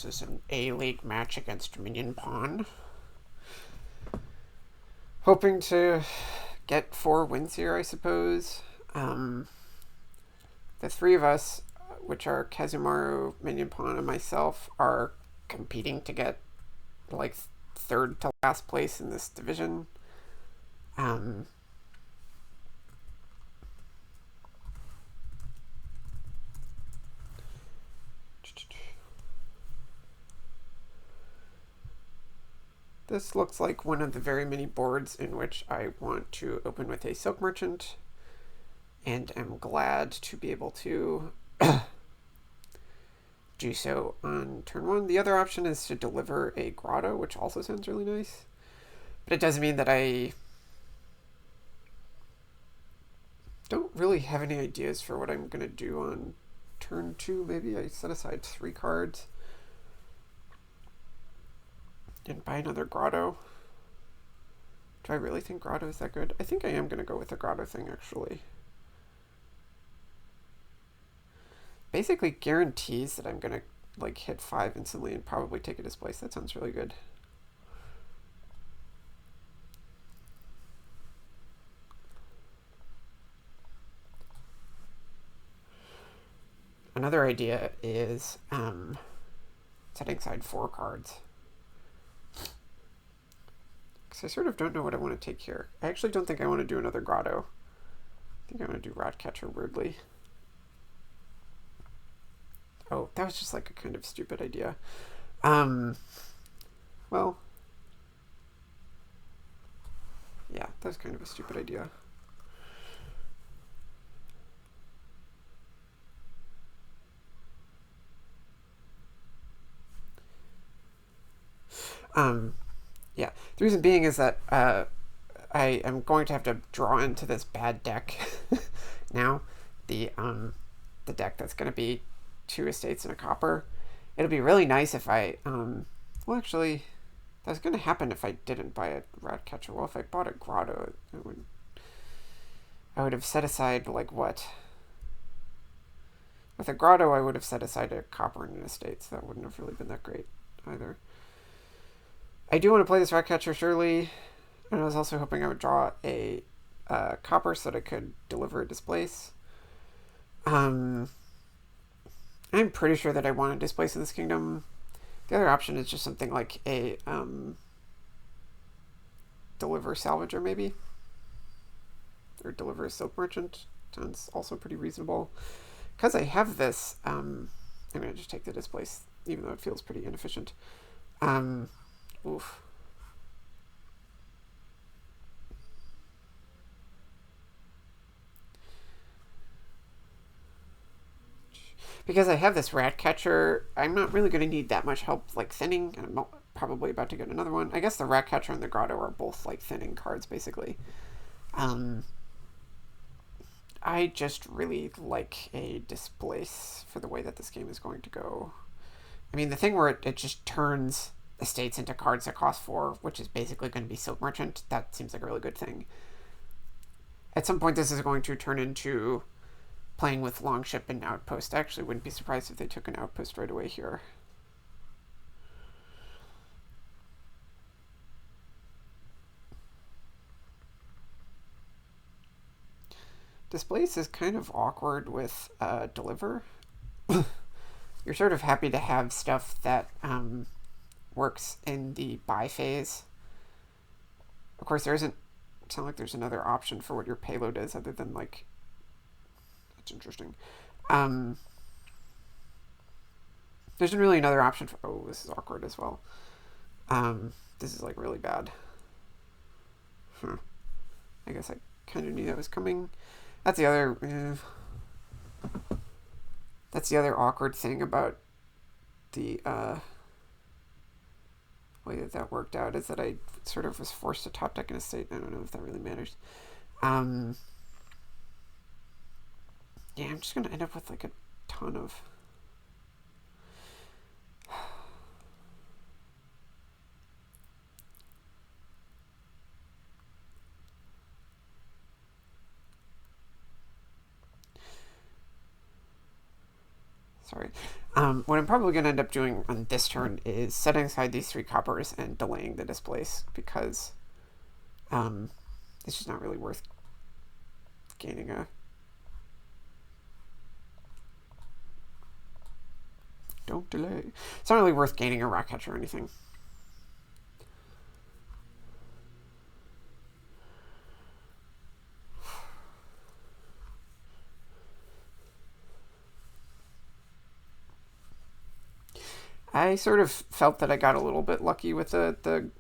is an A-League match against minionpawn. Hoping to get 4 wins here, I suppose. The three of us, which are Kazumaru, minionpawn, and myself, are competing to get like third to last place in this division. This looks like one of the very many boards in which I want to open with a Silk Merchant, and am glad to be able to do so on turn 1. The other option is to deliver a Grotto, which also sounds really nice. But it does mean that I don't really have any ideas for what I'm going to do on turn 2. Maybe I set aside 3 cards and buy another Grotto. Do I really think Grotto is that good? I think I am going to go with the Grotto thing, actually. Basically guarantees that I'm going to like hit 5 instantly and probably take a displace. That sounds really good. Another idea is setting aside 4 cards. Because I sort of don't know what I want to take here. I actually don't think I want to do another Grotto. I think I want to do Ratcatcher, weirdly. Oh, that was just like a kind of stupid idea. Well, yeah, that was kind of a stupid idea. Yeah, the reason being is that I am going to have to draw into this bad deck now. The deck that's going to be 2 estates and a copper. It'll be really nice if I, well, actually, that's going to happen if I didn't buy a Ratcatcher. Well, if I bought a Grotto, I would have set aside, like, what? With a Grotto, I would have set aside a copper and an estate, so that wouldn't have really been that great either. I do want to play this Ratcatcher, surely, and I was also hoping I would draw a copper so that I could deliver a displace. I'm pretty sure that I want to displace in this kingdom. The other option is just something like a deliver salvager, maybe, or deliver a Silk Merchant. Sounds also pretty reasonable. Because I have this, I'm going to just take the displace, even though it feels pretty inefficient. Oof. Because I have this Ratcatcher, I'm not really going to need that much help, like, thinning, and I'm probably about to get another one. I guess the Ratcatcher and the Grotto are both, like, thinning cards, basically. I just really like a displace for the way that this game is going to go. I mean, the thing where it just turns estates into cards that cost 4, which is basically going to be Silk Merchant, that seems like a really good thing. At some point, this is going to turn into playing with Longship and Outpost. I actually wouldn't be surprised if they took an Outpost right away here. Displace is kind of awkward with Deliver. You're sort of happy to have stuff that works in the buy phase. Of course, there doesn't sound like there's another option for what your payload is other than, like, that's interesting. There's not really another option for, oh, this is awkward as well. This is, like, really bad. I guess I kind of knew that was coming. That's the other, that's the other awkward thing about the way that worked out, is that I sort of was forced to top deck an estate. I don't know if that really matters. Yeah, I'm just going to end up with like a ton of... Sorry. What I'm probably going to end up doing on this turn is setting aside these 3 coppers and delaying the displace, because it's just not really worth gaining a... Don't delay. It's not really worth gaining a rat catcher or anything. I sort of felt that I got a little bit lucky with the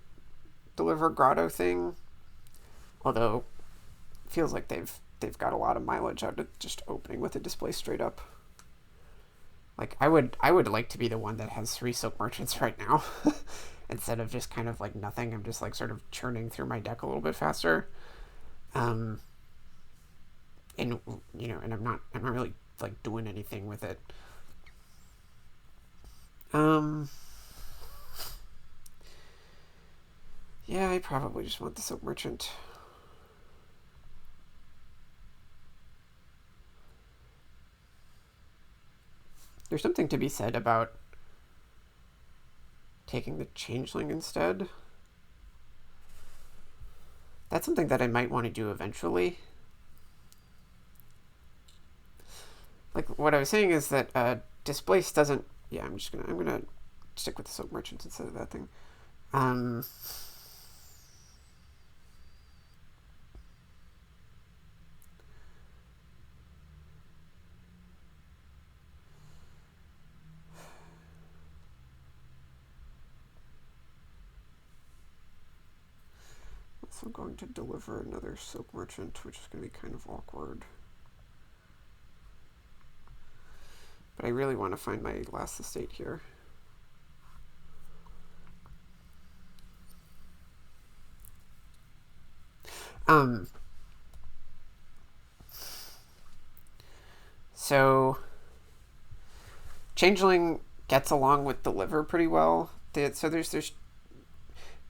deliver grotto thing, although it feels like they've got a lot of mileage out of just opening with a display straight up. Like, I would like to be the one that has 3 silk merchants right now instead of just kind of like nothing. I'm just like sort of churning through my deck a little bit faster, and and I'm not really like doing anything with it. Yeah, I probably just want the silk merchant. There's something to be said about taking the changeling instead. That's something that I might want to do eventually. Like, what I was saying is that displace doesn't... Yeah, I'm gonna stick with the silk merchants instead of that thing. So I'm going to deliver another silk merchant, which is going to be kind of awkward. But I really want to find my last estate here. So changeling gets along with deliver pretty well. So there's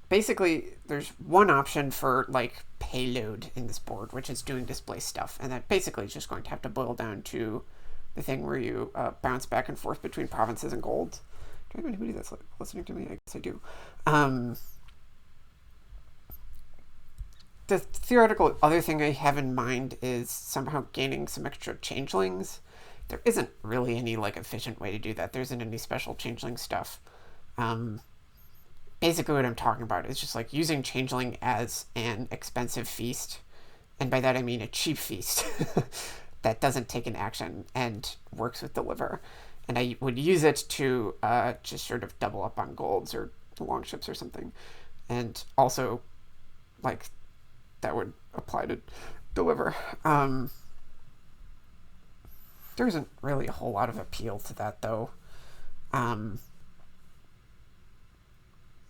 basically there's one option for like payload in this board, which is doing display stuff, and that basically is just going to have to boil down to the thing where you bounce back and forth between provinces and golds. Do I have anybody that's listening to me? I guess I do. The theoretical other thing I have in mind is somehow gaining some extra changelings. There isn't really any like efficient way to do that. There isn't any special changeling stuff. Basically what I'm talking about is just like using changeling as an expensive feast, and by that I mean a cheap feast that doesn't take an action and works with deliver. And I would use it to just sort of double up on golds or longships or something. And also, like, that would apply to deliver. There isn't really a whole lot of appeal to that, though.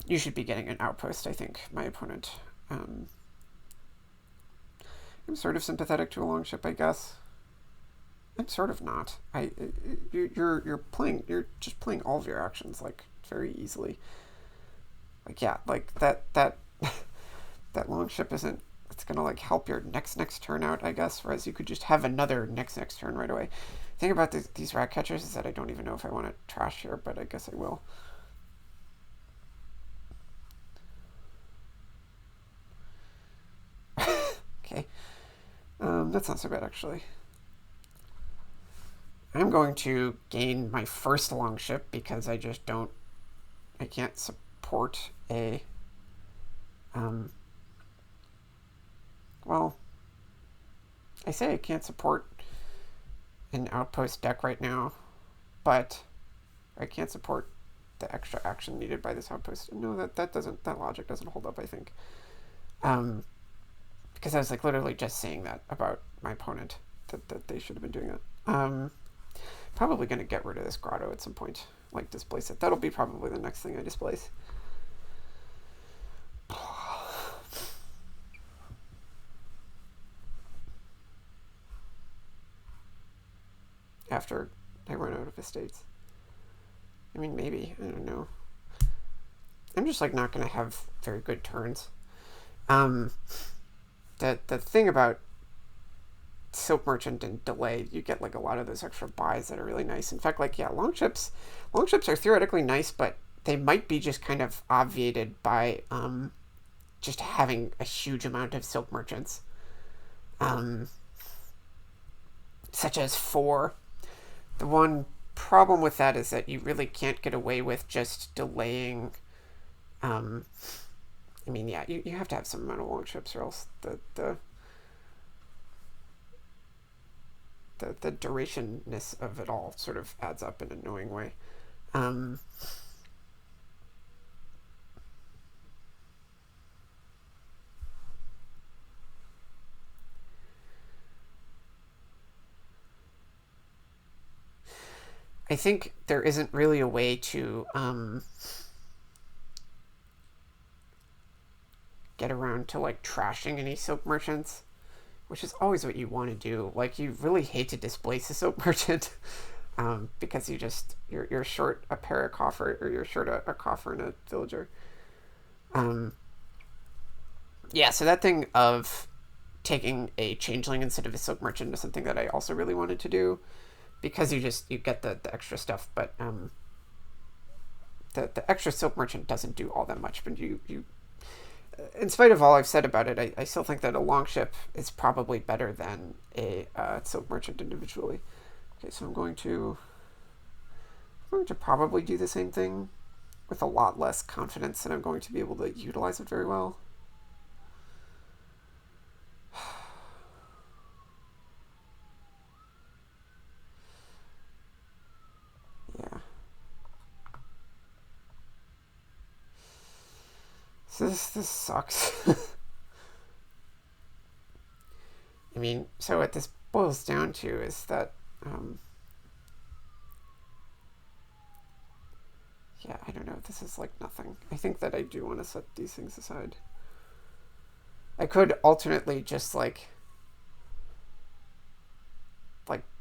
You should be getting an outpost, I think, my opponent. I'm sort of sympathetic to a longship, I guess. I'm sort of not. You're just playing all of your actions like very easily. Like, yeah, like that that longship isn't. It's gonna like help your next turn out, I guess. Whereas you could just have another next turn right away. The thing about these rat catchers is that I don't even know if I want to trash here, but I guess I will. Okay, that's not so bad actually. I'm going to gain my first longship because I can't support a, well, I say I can't support an outpost deck right now, but I can't support the extra action needed by this outpost. No, that logic doesn't hold up, I think. Because I was like literally just saying that about my opponent, that they should have been doing that. Probably going to get rid of this grotto at some point, like displace it. That'll be probably the next thing I displace. After I run out of estates. I mean, maybe. I don't know. I'm just like not going to have very good turns. The thing about silk merchant and delay, you get like a lot of those extra buys that are really nice. In fact, like, yeah, long ships are theoretically nice, but they might be just kind of obviated by just having a huge amount of silk merchants, um, such as 4. The one problem with that is that you really can't get away with just delaying. I mean, yeah, you have to have some amount of long ships, or else the durationness of it all sort of adds up in an annoying way. I think there isn't really a way to get around to like trashing any silk merchants, which is always what you want to do. Like, you really hate to displace a silk merchant because you're short a paracoffer, or you're short a coffer and a villager. Yeah, so that thing of taking a changeling instead of a silk merchant is something that I also really wanted to do, because you get the extra stuff, but the extra silk merchant doesn't do all that much. But you in spite of all I've said about it, I still think that a long ship is probably better than a silk merchant individually. Okay, so I'm going to probably do the same thing with a lot less confidence that I'm going to be able to utilize it very well. Yeah. So this sucks. I mean, so what this boils down to is that, yeah, I don't know. This is like nothing. I think that I do want to set these things aside. I could alternately just like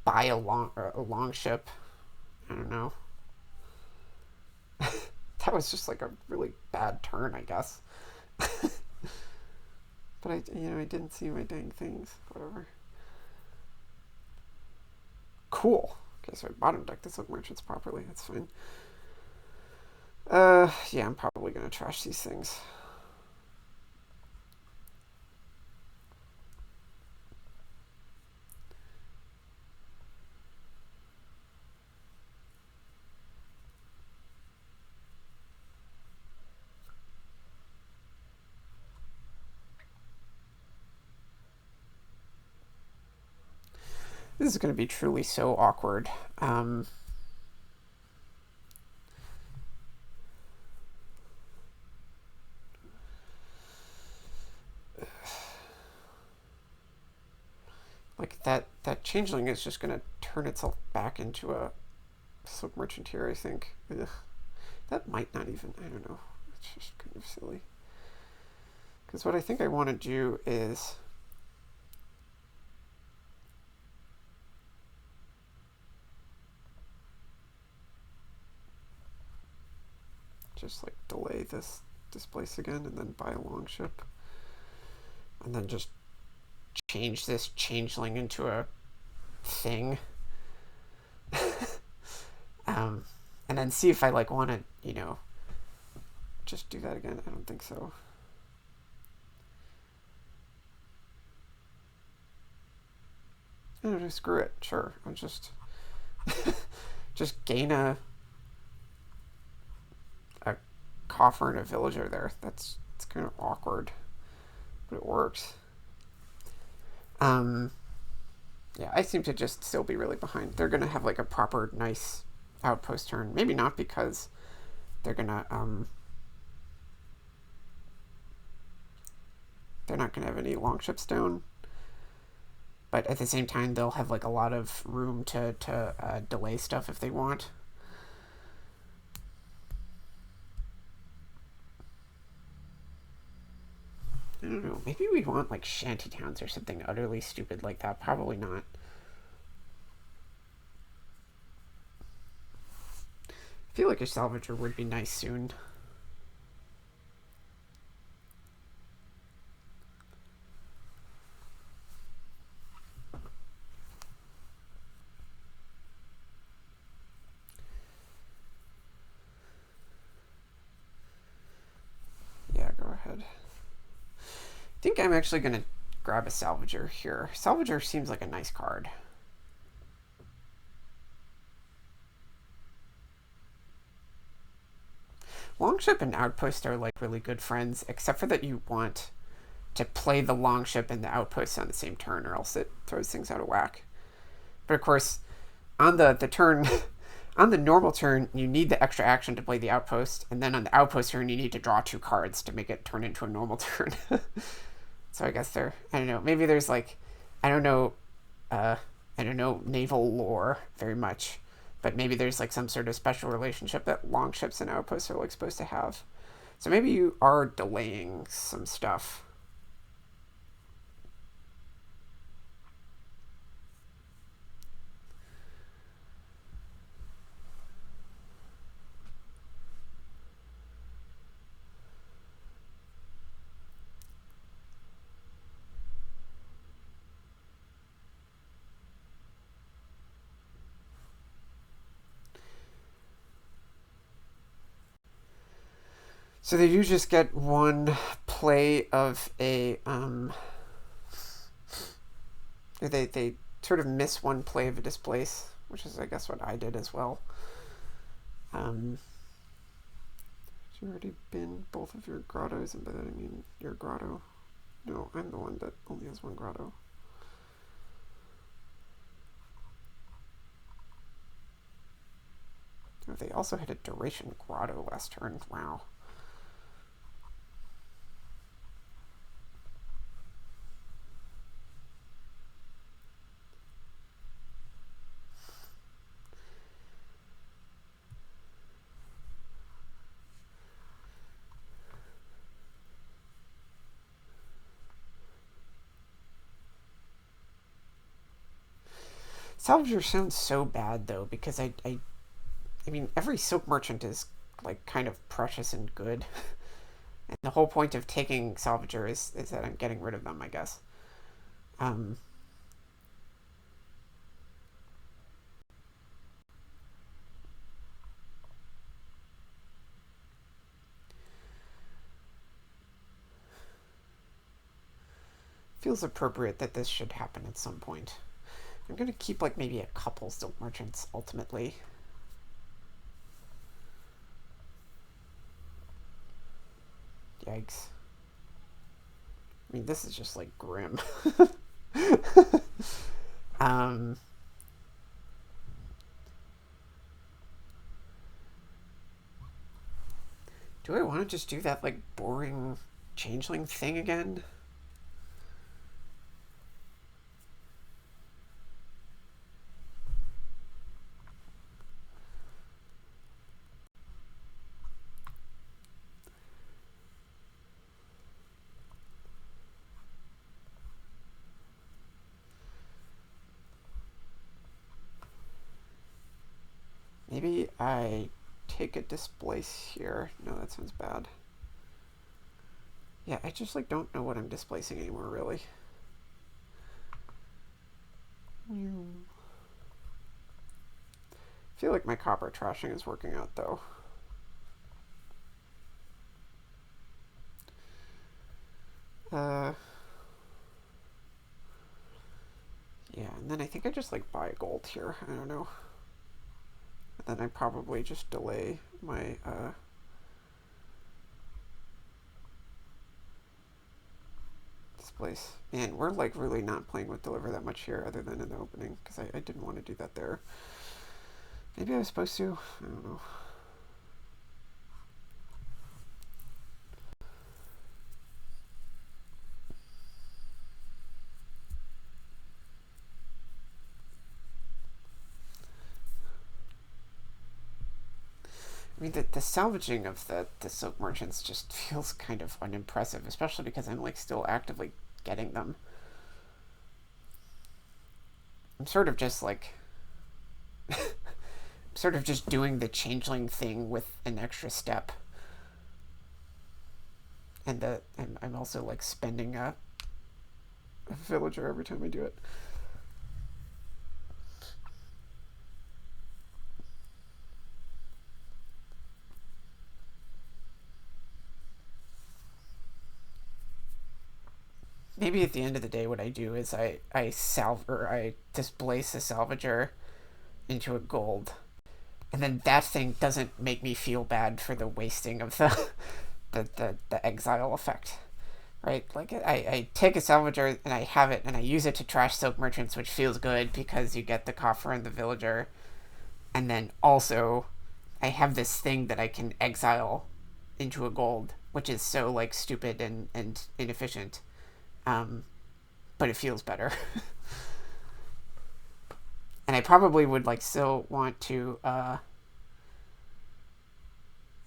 buy a long ship. I don't know. That was just like a really bad turn, I guess. But I didn't see my dang things. Whatever. Cool. Okay, so I bottom deck the silk merchants properly. That's fine. Yeah, I'm probably gonna trash these things. This is going to be truly so awkward. Like, that changeling is just going to turn itself back into a silk merchant here, I think. Ugh. That might not even, I don't know. It's just kind of silly. Because what I think I want to do is just like delay this displace again, and then buy a long ship, and then just change this changeling into a thing. And then see if I like want to, just do that again. I don't think so. I don't know, screw it. Sure, I'll just gain a coffer and a villager there. It's kind of awkward, but it works. Yeah, I seem to just still be really behind. They're gonna have like a proper nice outpost turn. Maybe not, because they're gonna they're not gonna have any long ships down. But at the same time, they'll have like a lot of room to delay stuff if they want. I don't know. Maybe we want like shanty towns or something utterly stupid like that. Probably not. I feel like a salvager would be nice soon. ahead. I think I'm actually going to grab a Salvager here. Salvager seems like a nice card. Longship and Outpost are like really good friends, except for that you want to play the Longship and the Outpost on the same turn, or else it throws things out of whack. But of course, on the turn, on the normal turn, you need the extra action to play the Outpost, and then on the Outpost turn, you need to draw 2 cards to make it turn into a normal turn. So I guess I don't know, maybe there's like, I don't know naval lore very much, but maybe there's like some sort of special relationship that Longships and Outposts are like supposed to have. So maybe you are delaying some stuff. So they do just get one play of a they sort of miss one play of a displace, which is I guess what I did as well. You already been both of your grottos, and by that I mean your grotto. No, I'm the one that only has one grotto. Oh, they also had a duration grotto last turn. Wow. Salvager sounds so bad though, because I mean every silk merchant is like kind of precious and good. And the whole point of taking Salvager is that I'm getting rid of them, I guess. Feels appropriate that this should happen at some point. I'm going to keep like maybe a couple silk merchants ultimately. Yikes. I mean, this is just like grim. Do I want to just do that like boring changeling thing again? Maybe I take a displace here. No, that sounds bad. Yeah, I just like don't know what I'm displacing anymore, really. I feel like my copper trashing is working out though. Yeah, and then I think I just like buy gold here. I don't know. And then I probably just delay my displace. Man, we're like really not playing with deliver that much here other than in the opening, because I didn't want to do that there. Maybe I was supposed to. I don't know. I mean, the salvaging of the silk merchants just feels kind of unimpressive, especially because I'm like still actively getting them. I'm sort of just like sort of just doing the changeling thing with an extra step. And I'm also like spending a villager every time I do it. maybe at the end of the day, what I do is I displace a salvager into a gold, and then that thing doesn't make me feel bad for the wasting of the exile effect, right? Like I take a salvager and I have it and I use it to trash silk merchants, which feels good because you get the coffer and the villager, and then also I have this thing that I can exile into a gold, which is so like stupid and inefficient, um, but it feels better. And I probably would like still want to. I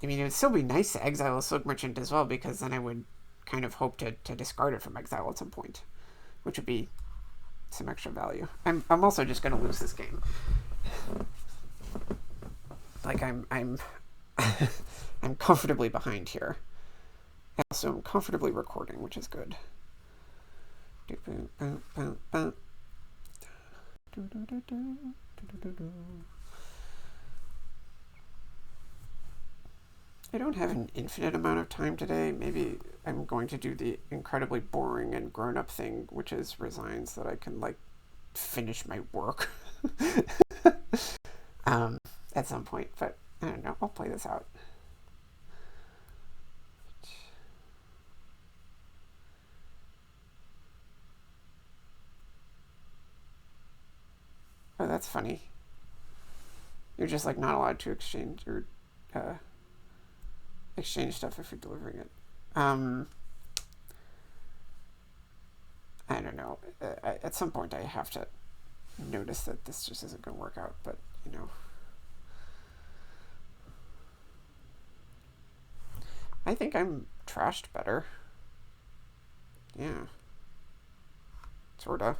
mean, it would still be nice to exile a silk merchant as well, because then I would kind of hope to discard it from exile at some point, which would be some extra value. I'm also just going to lose this game. Like I'm I'm comfortably behind here. Also, I'm comfortably recording, which is good. I don't have an infinite amount of time today. Maybe I'm going to do the incredibly boring and grown-up thing, which is resign so that I can like finish my work at some point. But I don't know. I'll play this out. Oh, that's funny. You're just like not allowed to exchange or exchange stuff if you're delivering it. I don't know. At some point, I have to notice that this just isn't going to work out. But you know, I think I'm trashed better. Yeah, sorta.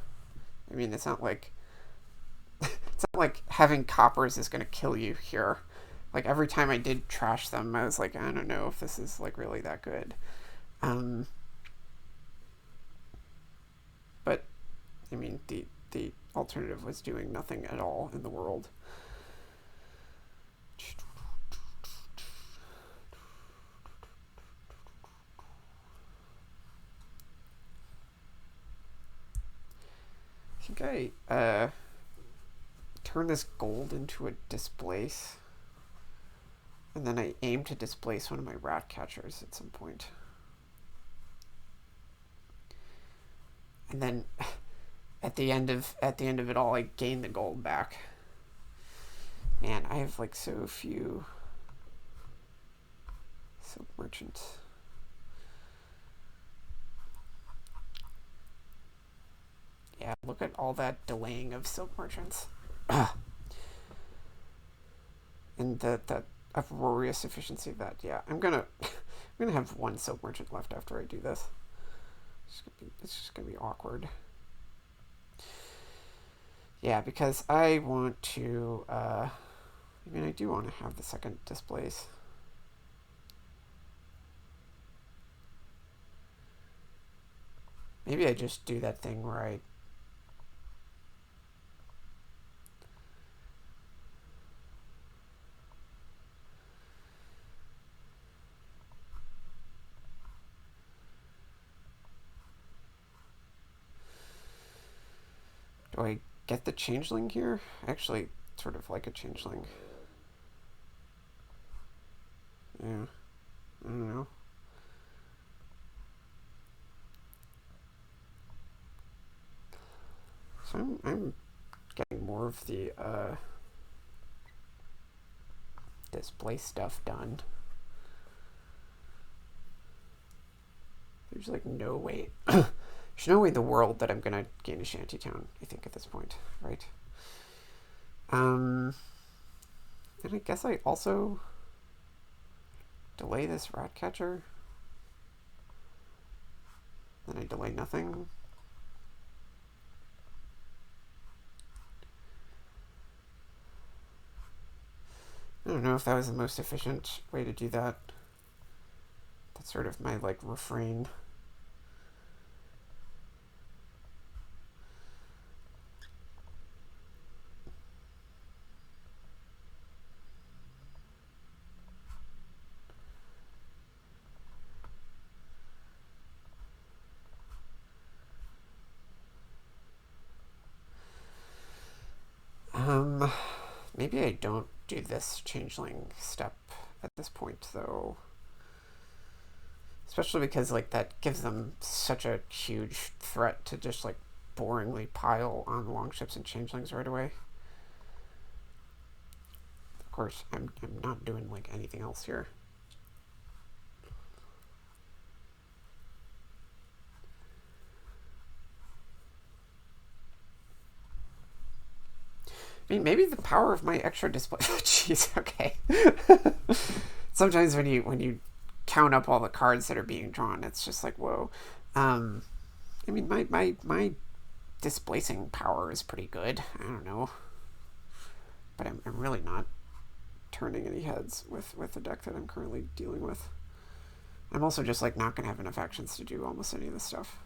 I mean, it's not like having coppers is going to kill you here. Like every time I did trash them, I was like, I don't know if this is like really that good. But I mean, the alternative was doing nothing at all in the world. I think I turn this gold into a displace, and then I aim to displace one of my rat catchers at some point. And then at the end of it all, I gain the gold back. Man, I have like so few silk merchants. Yeah, look at all that delaying of silk merchants. And the uproarious efficiency of that. Yeah, I'm gonna have one silk merchant left after I do this. It's just gonna be awkward. Yeah, because I want to. I mean, I do want to have the second displace. Maybe I just do that thing where I. Do I get the changeling here? Actually, sort of like a changeling. Yeah. I don't know. So I'm getting more of the display stuff done. There's like no way. There's no way in the world that I'm gonna gain a shantytown, I think, at this point, right? And I guess I also delay this rat catcher. Then I delay nothing. I don't know if that was the most efficient way to do that. That's sort of my like refrain. Maybe I don't do this changeling step at this point, though. Especially because, like, that gives them such a huge threat to just, like, boringly pile on longships and changelings right away. Of course, I'm not doing, like, anything else here. I mean, maybe the power of my extra display. Jeez, okay. Sometimes when you count up all the cards that are being drawn, it's just like, whoa. I mean, my displacing power is pretty good. I don't know, but I'm really not turning any heads with the deck that I'm currently dealing with. I'm also just like not gonna have enough actions to do almost any of this stuff.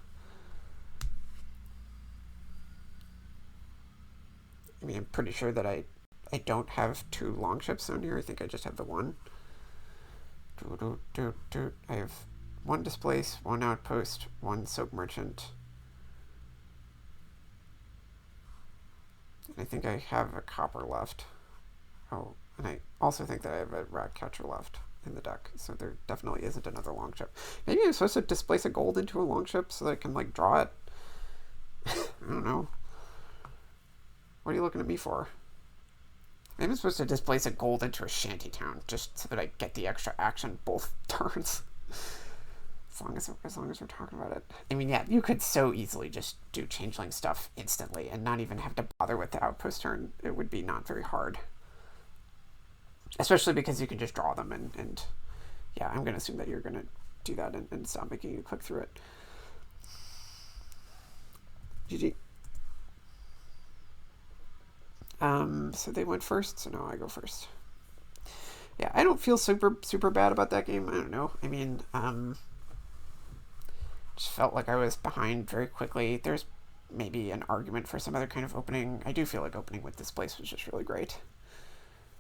I mean, I'm pretty sure that I don't have 2 longships on here. I think I just have the 1. I have 1 displace, 1 outpost, 1 soap merchant. And I think I have a copper left. Oh, and I also think that I have a rat catcher left in the deck. So there definitely isn't another longship. Maybe I'm supposed to displace a gold into a longship so that I can like draw it. I don't know. What are you looking at me for? Maybe I'm supposed to displace a gold into a shantytown just so that I get the extra action both turns. As long as we're talking about it. I mean, yeah, you could so easily just do changeling stuff instantly and not even have to bother with the outpost turn. It would be not very hard. Especially because you can just draw them and yeah, I'm going to assume that you're going to do that and stop making you click through it. GG. So they went first, so now I go first. Yeah, I don't feel super bad about that game. I don't know. I mean, just felt like I was behind very quickly. There's maybe an argument for some other kind of opening. I do feel like opening with Displace was just really great.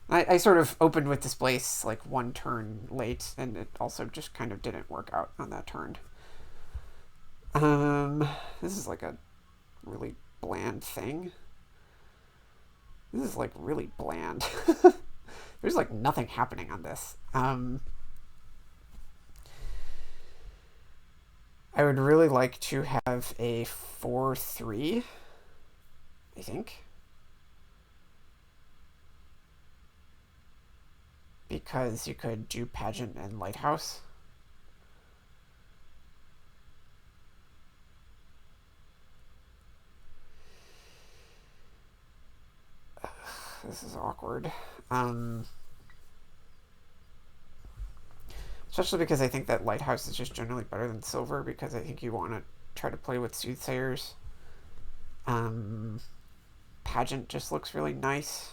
I sort of opened with Displace like 1 turn late, and it also just kind of didn't work out on that turn. This is like a really bland thing. This is like really bland. There's like nothing happening on this. I would really like to have a 4-3, I think. Because you could do Pageant and Lighthouse. This is awkward. Especially because I think that Lighthouse is just generally better than Silver, because I think you want to try to play with Soothsayers. Pageant just looks really nice.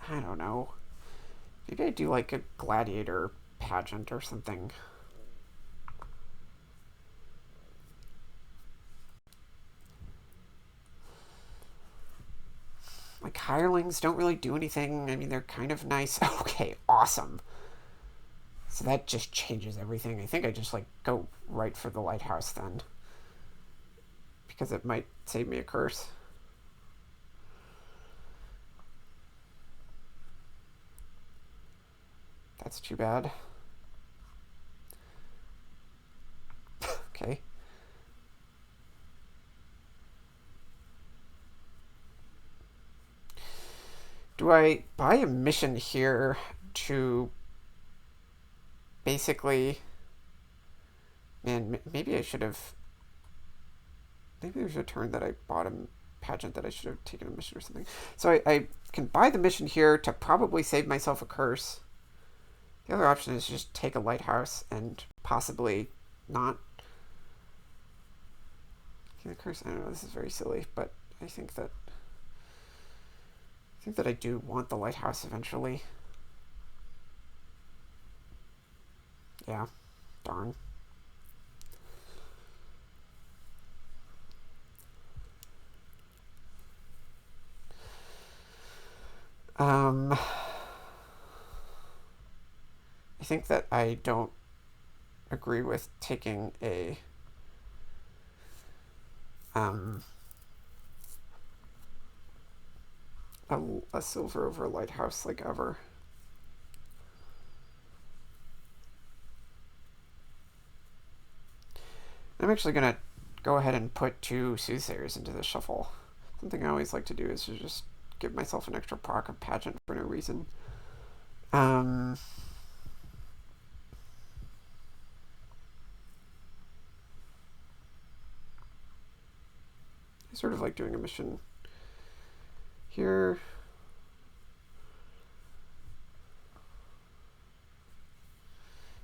I don't know. Maybe I do like a Gladiator Pageant or something. Like, hirelings don't really do anything. I mean, they're kind of nice. Okay, awesome. So that just changes everything. I think I just, like, go right for the Lighthouse then. Because it might save me a curse. That's too bad. Okay. Do I buy a mission here to basically... Man, maybe I should have... Maybe there's a turn that I bought a Pageant that I should have taken a mission or something. So I can buy the mission here to probably save myself a curse. The other option is just take a Lighthouse and possibly not. The curse, I don't know, this is very silly, but I think that I do want the Lighthouse eventually. Yeah, darn. I think that I don't agree with taking a silver over a lighthouse like ever. I'm actually gonna go ahead and put 2 soothsayers into the shuffle. Something I always like to do is to just give myself an extra proc of pageant for no reason. I sort of like doing a mission here.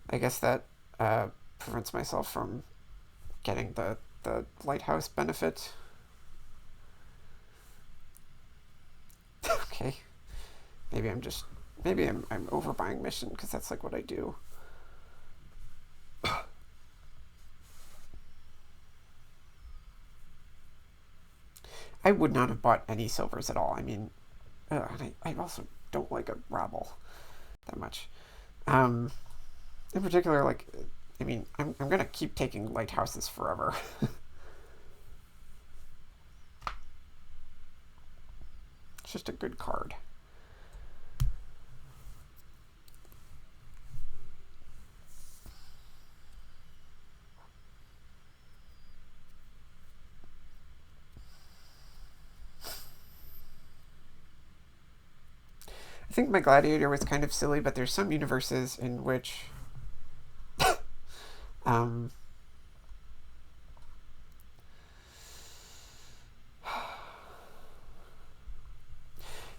I guess that prevents myself from getting the lighthouse benefit. Okay. Maybe I'm overbuying mission because that's like what I do. I would not have bought any silvers at all. I mean, I also don't like a rabble that much. In particular, like, I mean, I'm gonna keep taking lighthouses forever. It's just a good card. I think my gladiator was kind of silly, but there's some universes in which I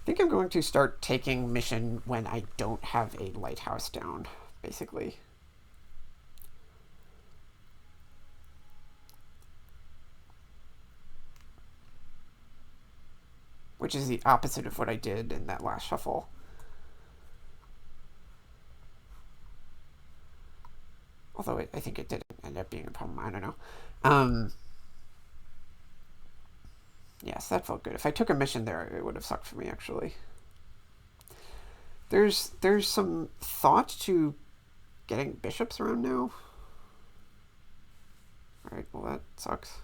think I'm going to start taking mission when I don't have a lighthouse down, basically. Which is the opposite of what I did in that last shuffle. Although I think it did end up being a problem. I don't know. Yes, that felt good. If I took a mission there, it would have sucked for me, actually. There's some thought to getting bishops around now. Alright, well that sucks.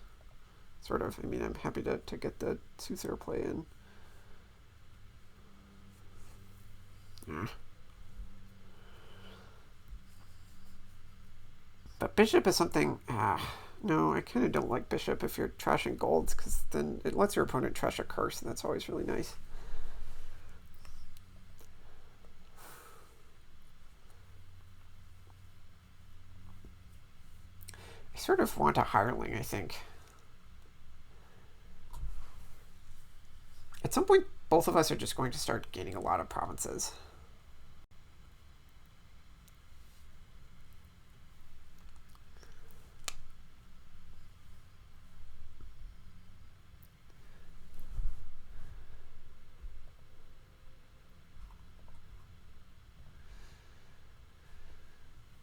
Sort of. I mean, I'm happy to get the soothsayer play in. But bishop is something... no, I kind of don't like bishop if you're trashing golds, because then it lets your opponent trash a curse, and that's always really nice. I sort of want a hireling, I think. At some point, both of us are just going to start gaining a lot of provinces.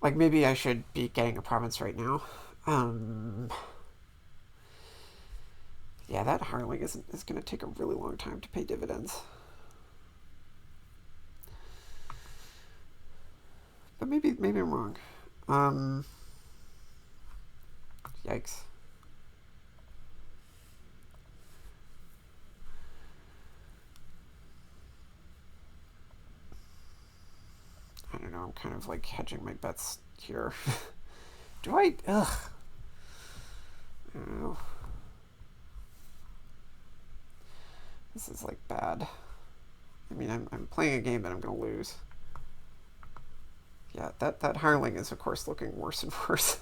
Like, maybe I should be getting a province right now. Yeah, that hireling is going to take a really long time to pay dividends. But maybe I'm wrong. Yikes. I don't know, I'm kind of like hedging my bets here. Do I? Ugh. I don't know. This is like bad. I mean, I'm playing a game that I'm going to lose. Yeah, that hireling is, of course, looking worse and worse.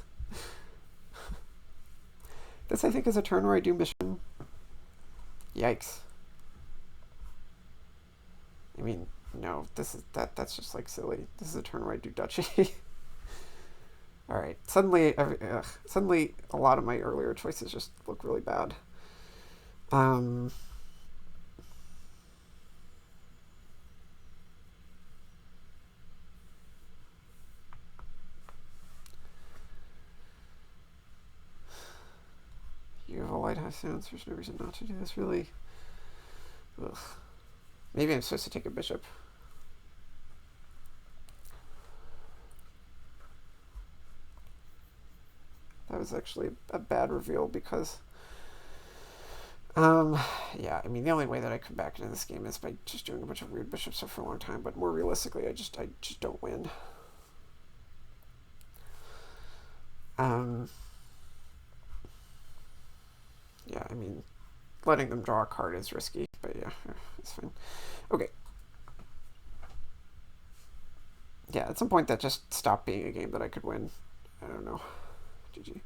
This, I think, is a turn where I do mission. Yikes. I mean, no, that's just like silly. This is a turn where I do duchy. Alright, suddenly a lot of my earlier choices just look really bad. You have a lighthouse sounds, there's no reason not to do this, really. Ugh. Maybe I'm supposed to take a bishop. was actually a bad reveal because, yeah, I mean, the only way that I come back into this game is by just doing a bunch of weird bishop stuff for a long time, but more realistically, I just don't win. Yeah, I mean, letting them draw a card is risky, but yeah, it's fine. Okay. Yeah, at some point that just stopped being a game that I could win. I don't know. GG.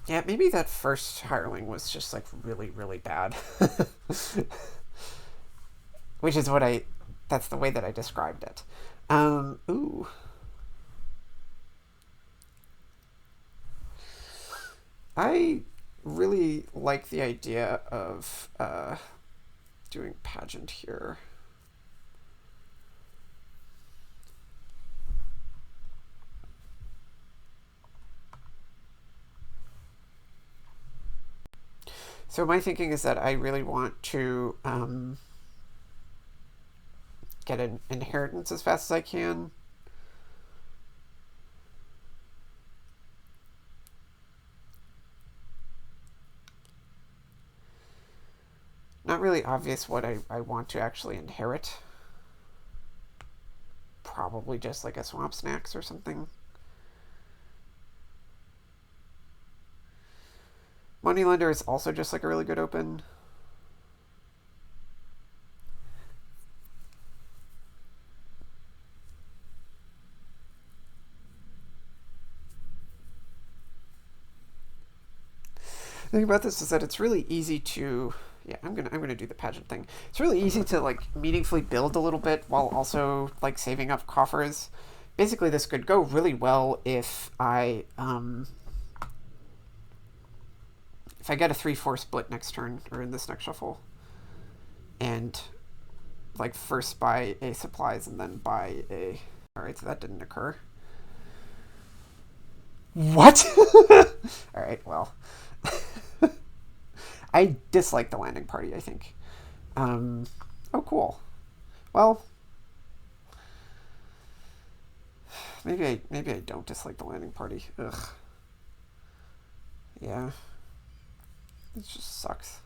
Yeah, maybe that first hireling was just like really, really bad. Which is that's the way that I described it. Ooh. I really like the idea of doing pageant here. So my thinking is that I really want to get an inheritance as fast as I can. Not really obvious what I want to actually inherit. Probably just like a swamp snacks or something. Moneylender is also just like a really good open. The thing about this is that it's really easy to, yeah, I'm gonna do the pageant thing. It's really easy to like meaningfully build a little bit while also like saving up coffers. Basically, this could go really well if I get a 3-4 split next turn or in this next shuffle, and like first buy a supplies and then buy a. All right, so that didn't occur. What? All right, well. I dislike the landing party, I think. Oh, cool. Well, maybe I don't dislike the landing party. Ugh. Yeah. It just sucks.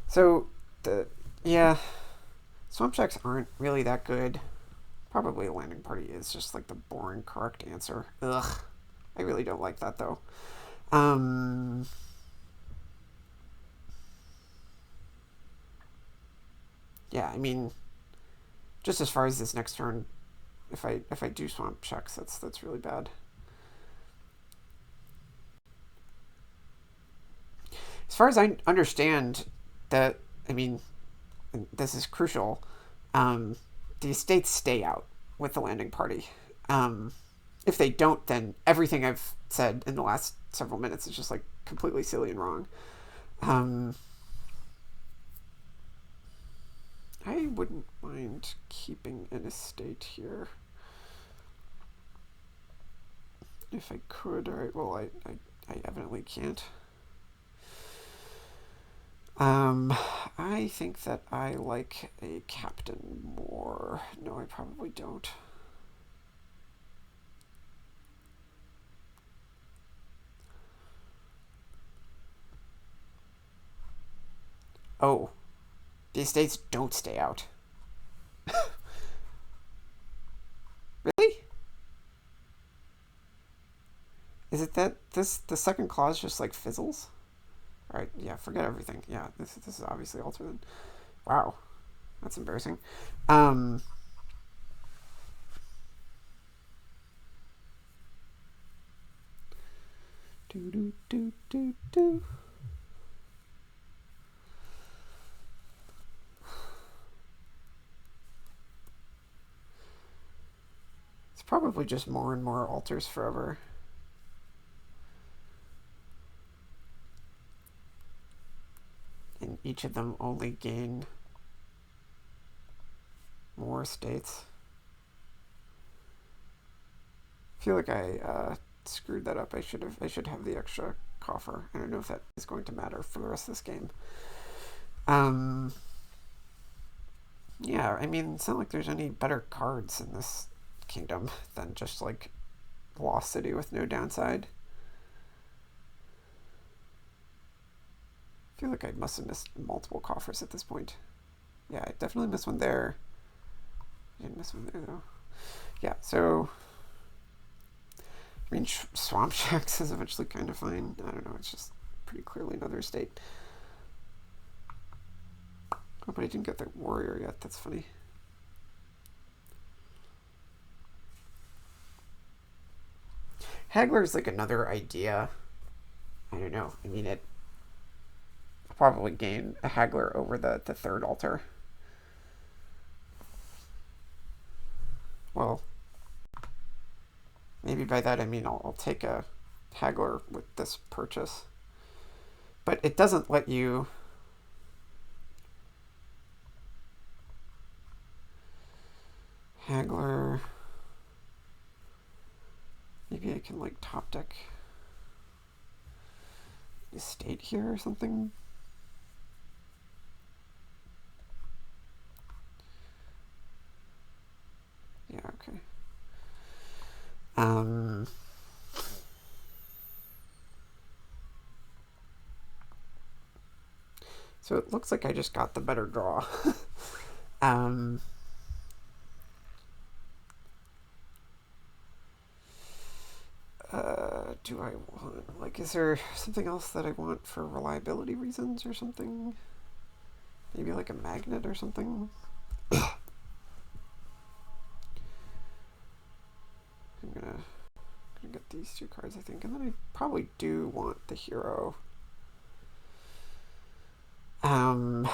So, swamp checks aren't really that good. Probably a landing party is just like the boring correct answer. Ugh. I really don't like that though. Yeah, I mean, just as far as this next turn, if I do swamp checks, that's really bad. As far as I understand, that I mean, this is crucial. The estates stay out with the landing party. If they don't, then everything I've said in the last several minutes is just like completely silly and wrong. I wouldn't mind keeping an estate here if I could. All right, well, I evidently can't. I think that I like a captain more. No, I probably don't. Oh, the estates don't stay out. Really? Is it that the second clause just like fizzles? All right, yeah, forget everything. Yeah, this is obviously altered. Then. Wow, that's embarrassing. Do do do do do. It's probably just more and more alters forever. And each of them only gain more states. I feel like I screwed that up. I should have the extra coffer. I don't know if that is going to matter for the rest of this game. Yeah, I mean, it's not like there's any better cards in this kingdom than just like Lost City with no downside. I feel like I must have missed multiple coffers at this point. Yeah, I definitely missed one there. I didn't miss one there though. Yeah, so I mean, Swamp Shacks is eventually kind of fine. I don't know, it's just pretty clearly another estate. Oh, but I didn't get the warrior yet. That's funny. Haggler is like another idea. I don't know. I mean, I'll probably gain a Haggler over the third altar. Well, maybe by that I mean I'll take a Haggler with this purchase. But it doesn't let you... Haggler... Maybe I can like top deck estate here or something. Yeah, okay. So it looks like I just got the better draw. Do I want, like, is there something else that I want for reliability reasons or something? Maybe like a magnet or something? I'm gonna get these two cards, I think, and then I probably do want the hero. So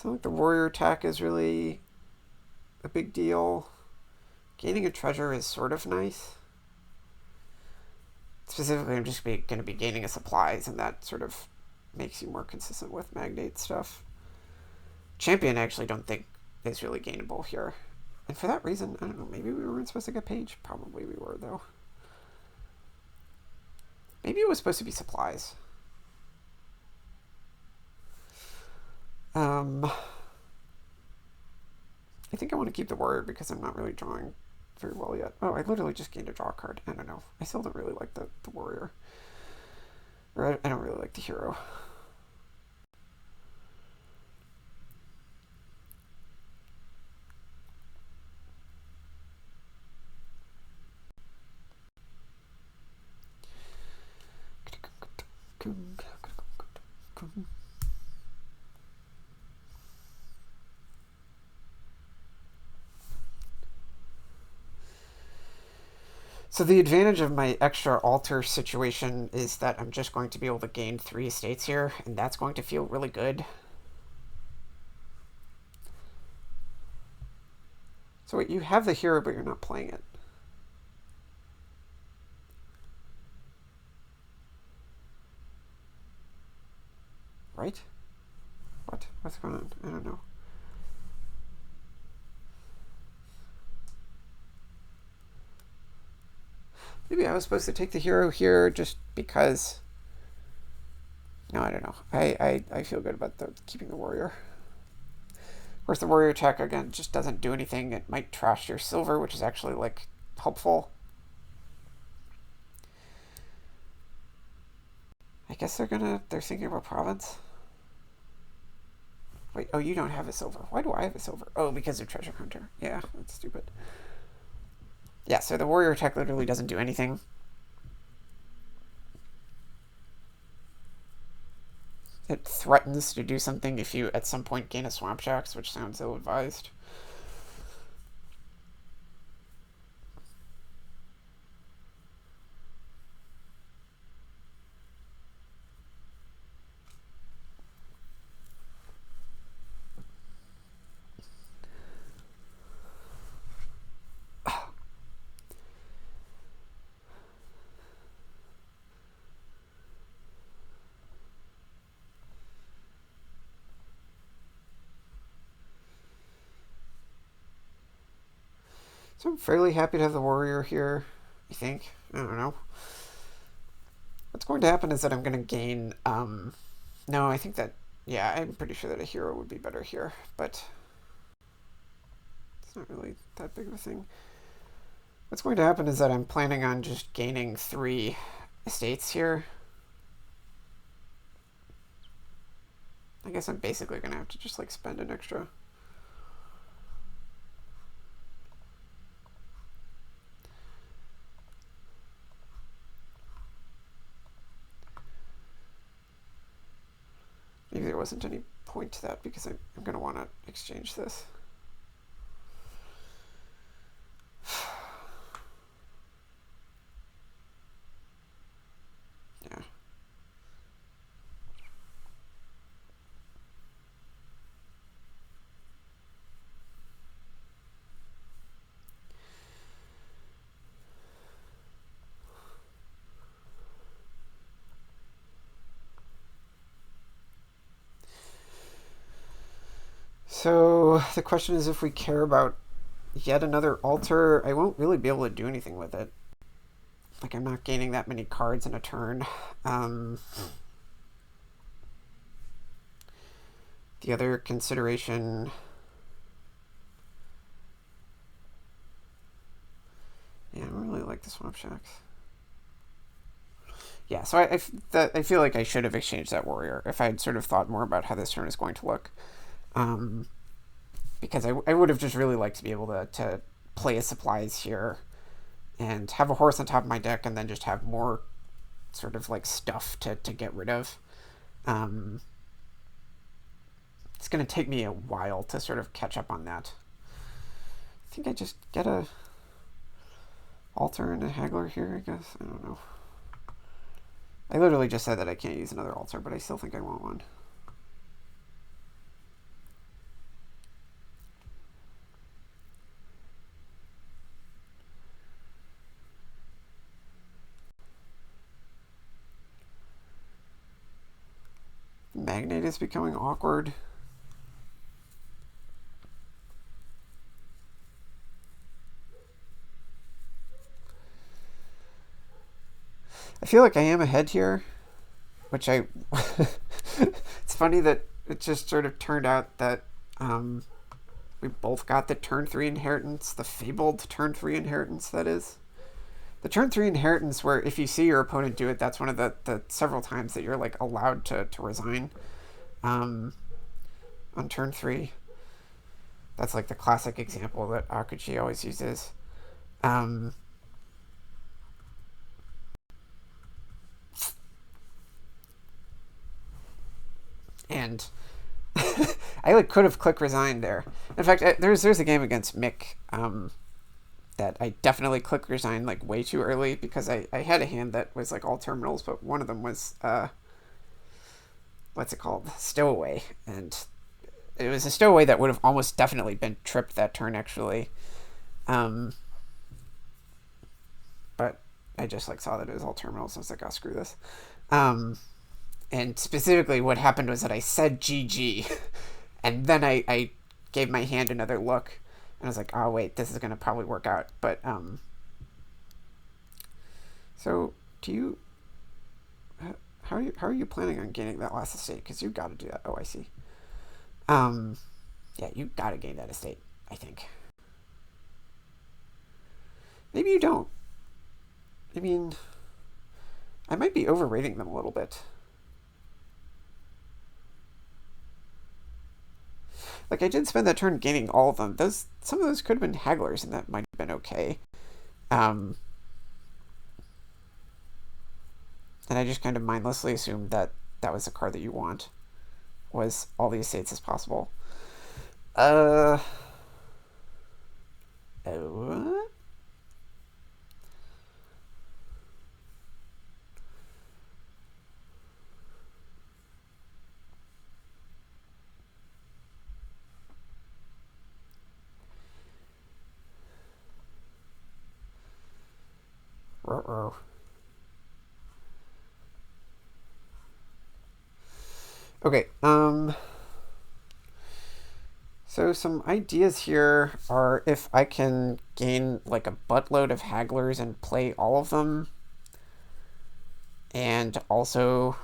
like the warrior attack is really a big deal. Gaining a treasure is sort of nice. Specifically, I'm just going to be gaining a supplies, and that sort of makes you more consistent with magnate stuff. Champion, I actually don't think is really gainable here. And for that reason, I don't know, maybe we weren't supposed to get page? Probably we were, though. Maybe it was supposed to be supplies. I think I want to keep the warrior because I'm not really drawing very well yet. Oh, I literally just gained a draw card. I don't know. I still don't really like the warrior. Or I don't really like the hero. So the advantage of my extra altar situation is that I'm just going to be able to gain 3 estates here, and that's going to feel really good. So wait, you have the hero, but you're not playing it. Right? What? What's going on? I don't know. Maybe I was supposed to take the hero here just because... No, I don't know. I feel good about keeping the warrior. Of course, the warrior attack, again, just doesn't do anything. It might trash your silver, which is actually, like, helpful. I guess they're thinking about province. Wait, oh, you don't have a silver. Why do I have a silver? Oh, because of treasure hunter. Yeah, that's stupid. Yeah, so the warrior attack literally doesn't do anything. It threatens to do something if you at some point gain a swamp shacks, which sounds ill-advised. So I'm fairly happy to have the warrior here, I think. I don't know. What's going to happen is that I'm going to gain, no, I think that, yeah, I'm pretty sure that a hero would be better here, but it's not really that big of a thing. What's going to happen is that I'm planning on just gaining 3 estates here. I guess I'm basically going to have to just like spend an extra. Maybe there wasn't any point to that because I'm going to want to exchange this. Yeah. So the question is if we care about yet another altar, I won't really be able to do anything with it. Like, I'm not gaining that many cards in a turn. The other consideration... Yeah, I don't really like the Swamp Shacks. Yeah, so I feel like I should have exchanged that warrior if I had sort of thought more about how this turn is going to look. Because I would have just really liked to be able to play as supplies here and have a horse on top of my deck and then just have more sort of like stuff to get rid of. It's going to take me a while to sort of catch up on that. I think I just get a altar and a haggler here, I guess. I don't know. I literally just said that I can't use another altar, but I still think I want one. Magnate is becoming awkward. I feel like I am ahead here, which I... It's funny that it just sort of turned out that we both got the turn 3 inheritance, the fabled turn 3 inheritance, that is. The turn 3 inheritance where if you see your opponent do it, that's one of the several times that you're like allowed to resign on turn 3. That's like the classic example that Akuchi always uses. And I like could have click resigned there. In fact, there's a game against Mick that I definitely click resigned like way too early because I had a hand that was like all terminals, but one of them was what's it called? Stowaway, and it was a stowaway that would have almost definitely been tripped that turn actually. But I just like saw that it was all terminals, so I was like, oh, screw this. And specifically what happened was that I said GG and then I gave my hand another look and I was like, oh wait, this is going to probably work out. But so do you how are you planning on gaining that last estate? Because you've got to do that. Oh, I see. Yeah, you got to gain that estate, I think. Maybe you don't. I mean, I might be overrating them a little bit. Like, I did spend that turn gaining all of them. Some of those could have been hagglers, and that might have been okay. And I just kind of mindlessly assumed that that was the card that you want. Was all the estates as possible. Oh. Ruh-roh. Okay, so some ideas here are if I can gain like a buttload of hagglers and play all of them, And also,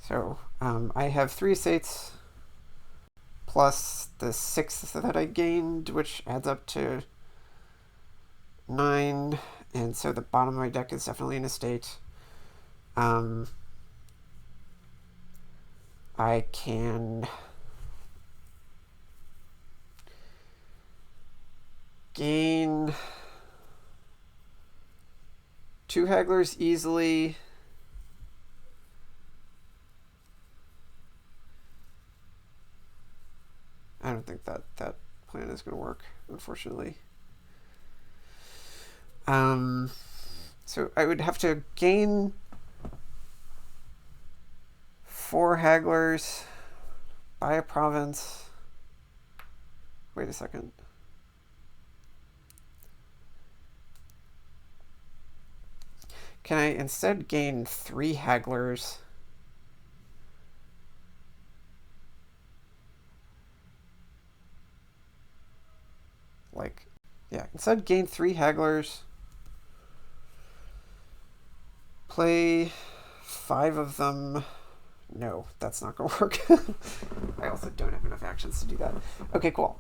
so I have 3 estates plus the 6th that I gained, which adds up to 9. And so the bottom of my deck is definitely an estate. I can gain 2 hagglers easily. I don't think that plan is going to work, unfortunately. So I would have to gain 4 hagglers, buy a province. Wait a second. Can I instead gain 3 hagglers? Like, yeah, instead gain 3 hagglers. Play 5 of them. No, that's not going to work. I also don't have enough actions to do that. Okay, cool.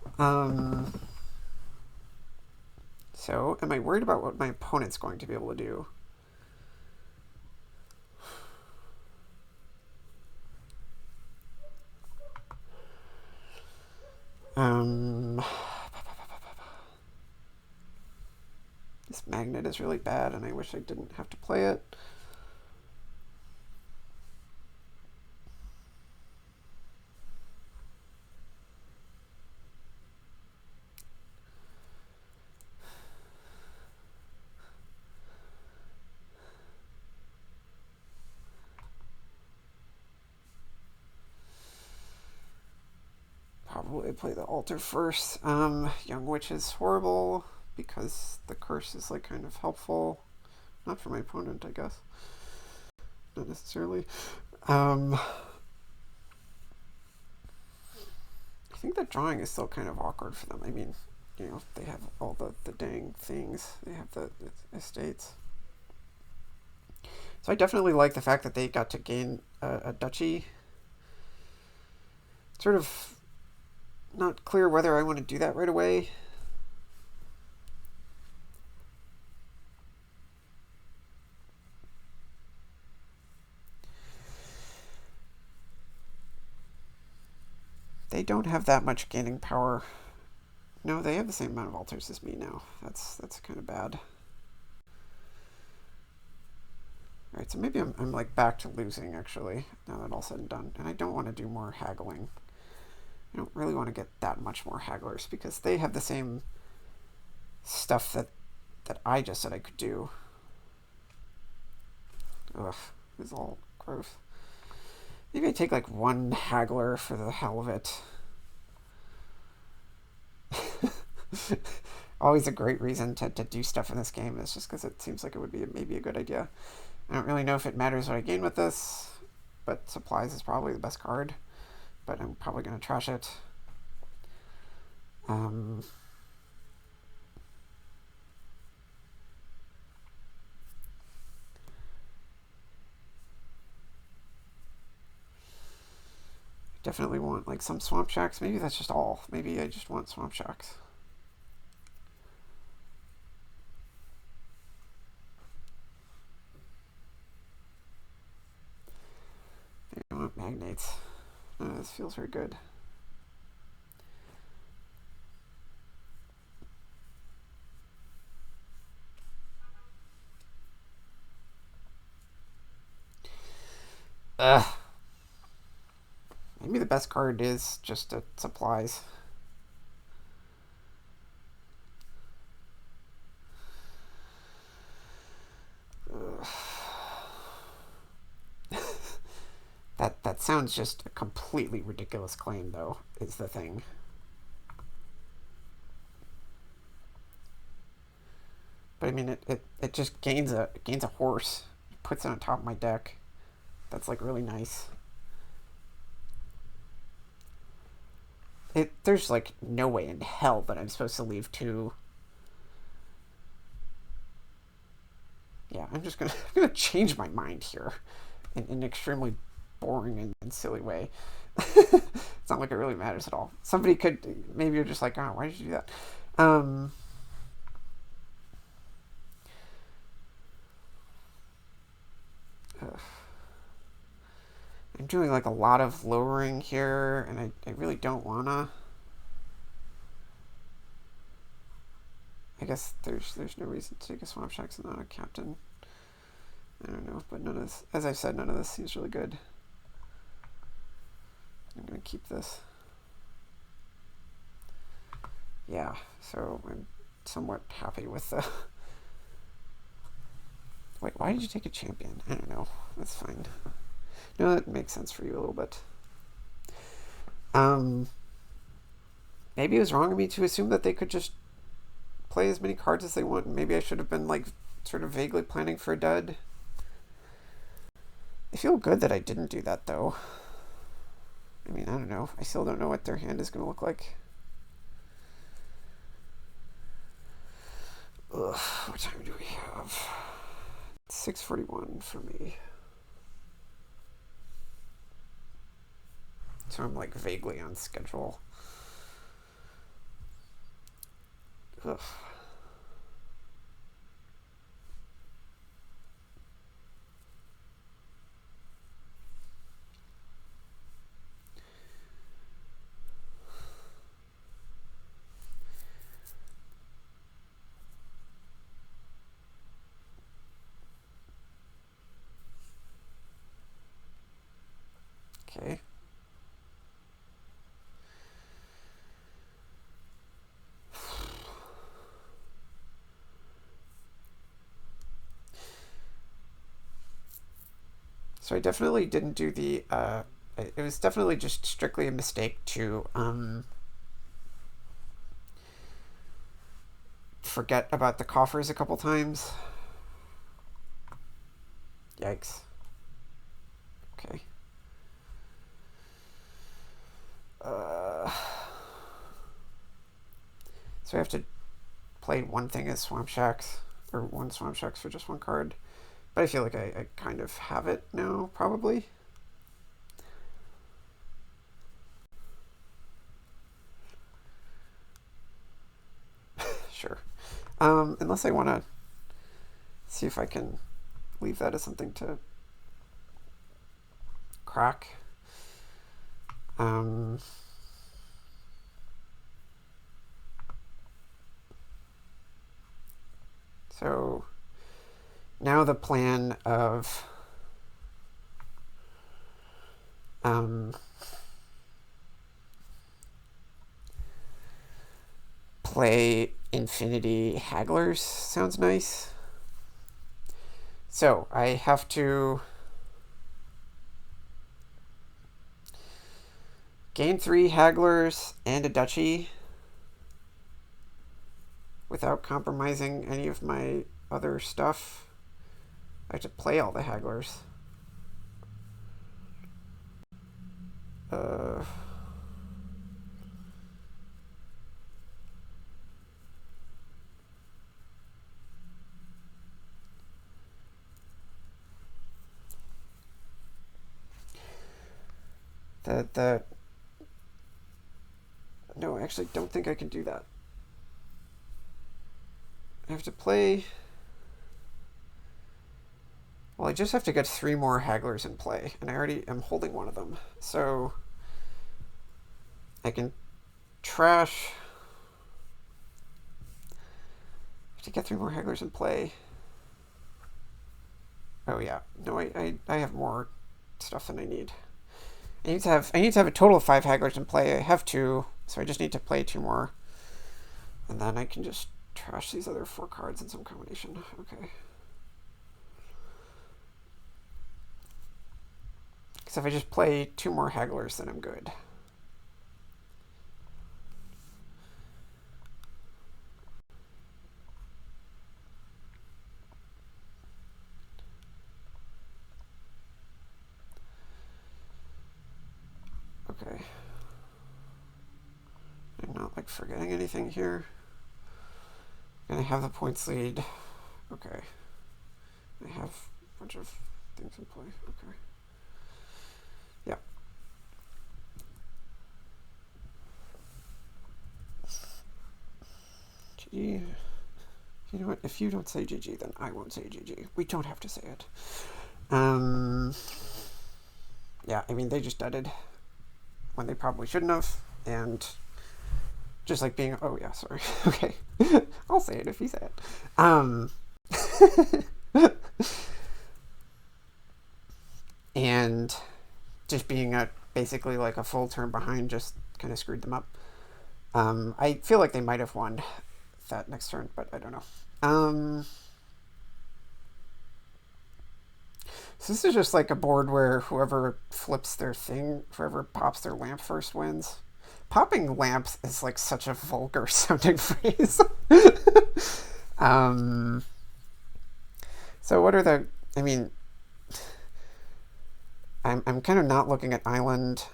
So, am I worried about what my opponent's going to be able to do? This magnet is really bad, and I wish I didn't have to play it. Probably play the altar first. Young Witch is horrible because the curse is like kind of helpful. Not for my opponent, I guess. Not necessarily. I think that drawing is still kind of awkward for them. I mean, you know, they have all the dang things. They have the estates. So I definitely like the fact that they got to gain a duchy. Sort of not clear whether I want to do that right away. They don't have that much gaining power. No, they have the same amount of altars as me now. That's kind of bad. Alright, so maybe I'm like back to losing, actually, now that all said and done. And I don't want to do more haggling. I don't really want to get that much more hagglers, because they have the same stuff that I just said I could do. Ugh, it's all gross. Maybe I take like 1 haggler for the hell of it. Always a great reason to do stuff in this game. It's just because it seems like it would be maybe a good idea. I don't really know if it matters what I gain with this, but supplies is probably the best card. But I'm probably going to trash it. Definitely want like some swamp shacks. Maybe that's just all. Maybe I just want swamp shacks. I want magnates. This feels very good. Ugh. Maybe the best card is just supplies. That sounds just a completely ridiculous claim, though, is the thing. But I mean, it just gains a horse, puts it on top of my deck. That's like really nice. There's like no way in hell that I'm supposed to leave 2 I'm just gonna I'm gonna change my mind here in an extremely boring and silly way. It's not like it really matters at all. Somebody could, maybe you're just like, oh, why did you do that? I'm doing like a lot of lowering here, and I really don't wanna. I guess there's no reason to take a Swamp Shax and not a Captain. I don't know, but none of this, as I said, none of this seems really good. I'm gonna keep this. Yeah, so I'm somewhat happy with the... Wait, why did you take a champion? I don't know. That's fine. No, that makes sense for you a little bit. Maybe it was wrong of me to assume that they could just play as many cards as they want. Maybe I should have been like sort of vaguely planning for a dud. I feel good that I didn't do that though. I mean, I don't know. I still don't know what their hand is going to look like. Ugh, what time do we have? 6:41 for me. So I'm like vaguely on schedule. Ugh. Okay. So I definitely didn't do the, it was definitely just strictly a mistake to forget about the coffers a couple times. Yikes. Okay. So I have to play one thing as Swamp Shax, or one Swamp Shax for just one card. But I feel like I kind of have it now, probably. Sure. Unless I want to see if I can leave that as something to crack. So now the plan of play Infinity Hagglers sounds nice. So I have to gain 3 Hagglers and a Duchy without compromising any of my other stuff. I have to play all the Hagglers. No, I actually don't think I can do that. I have to play... Well, I just have to get 3 more Hagglers in play, and I already am holding one of them. So I can trash... I have to get 3 more Hagglers in play. Oh yeah, no, I have more stuff than I need. I need to have a total of 5 Hagglers in play. I have 2, so I just need to play 2 more. And then I can just trash these other 4 cards in some combination. Okay. Because if I just play 2 more Hagglers, then I'm good. Okay. I'm not like forgetting anything here. And I have the points lead. Okay. I have a bunch of things in play. Okay. Yeah. GG. You know what? If you don't say GG, then I won't say GG. We don't have to say it. Yeah, I mean, they just dudded when they probably shouldn't have, and just like being, oh yeah, sorry. Okay. I'll say it if you say it. And just being basically like a full turn behind just kind of screwed them up. I feel like they might have won that next turn, but I don't know. So this is just like a board where whoever flips their thing, whoever pops their lamp first wins. Popping lamps is like such a vulgar sounding phrase. So what are the, I mean, I'm kind of not looking at island.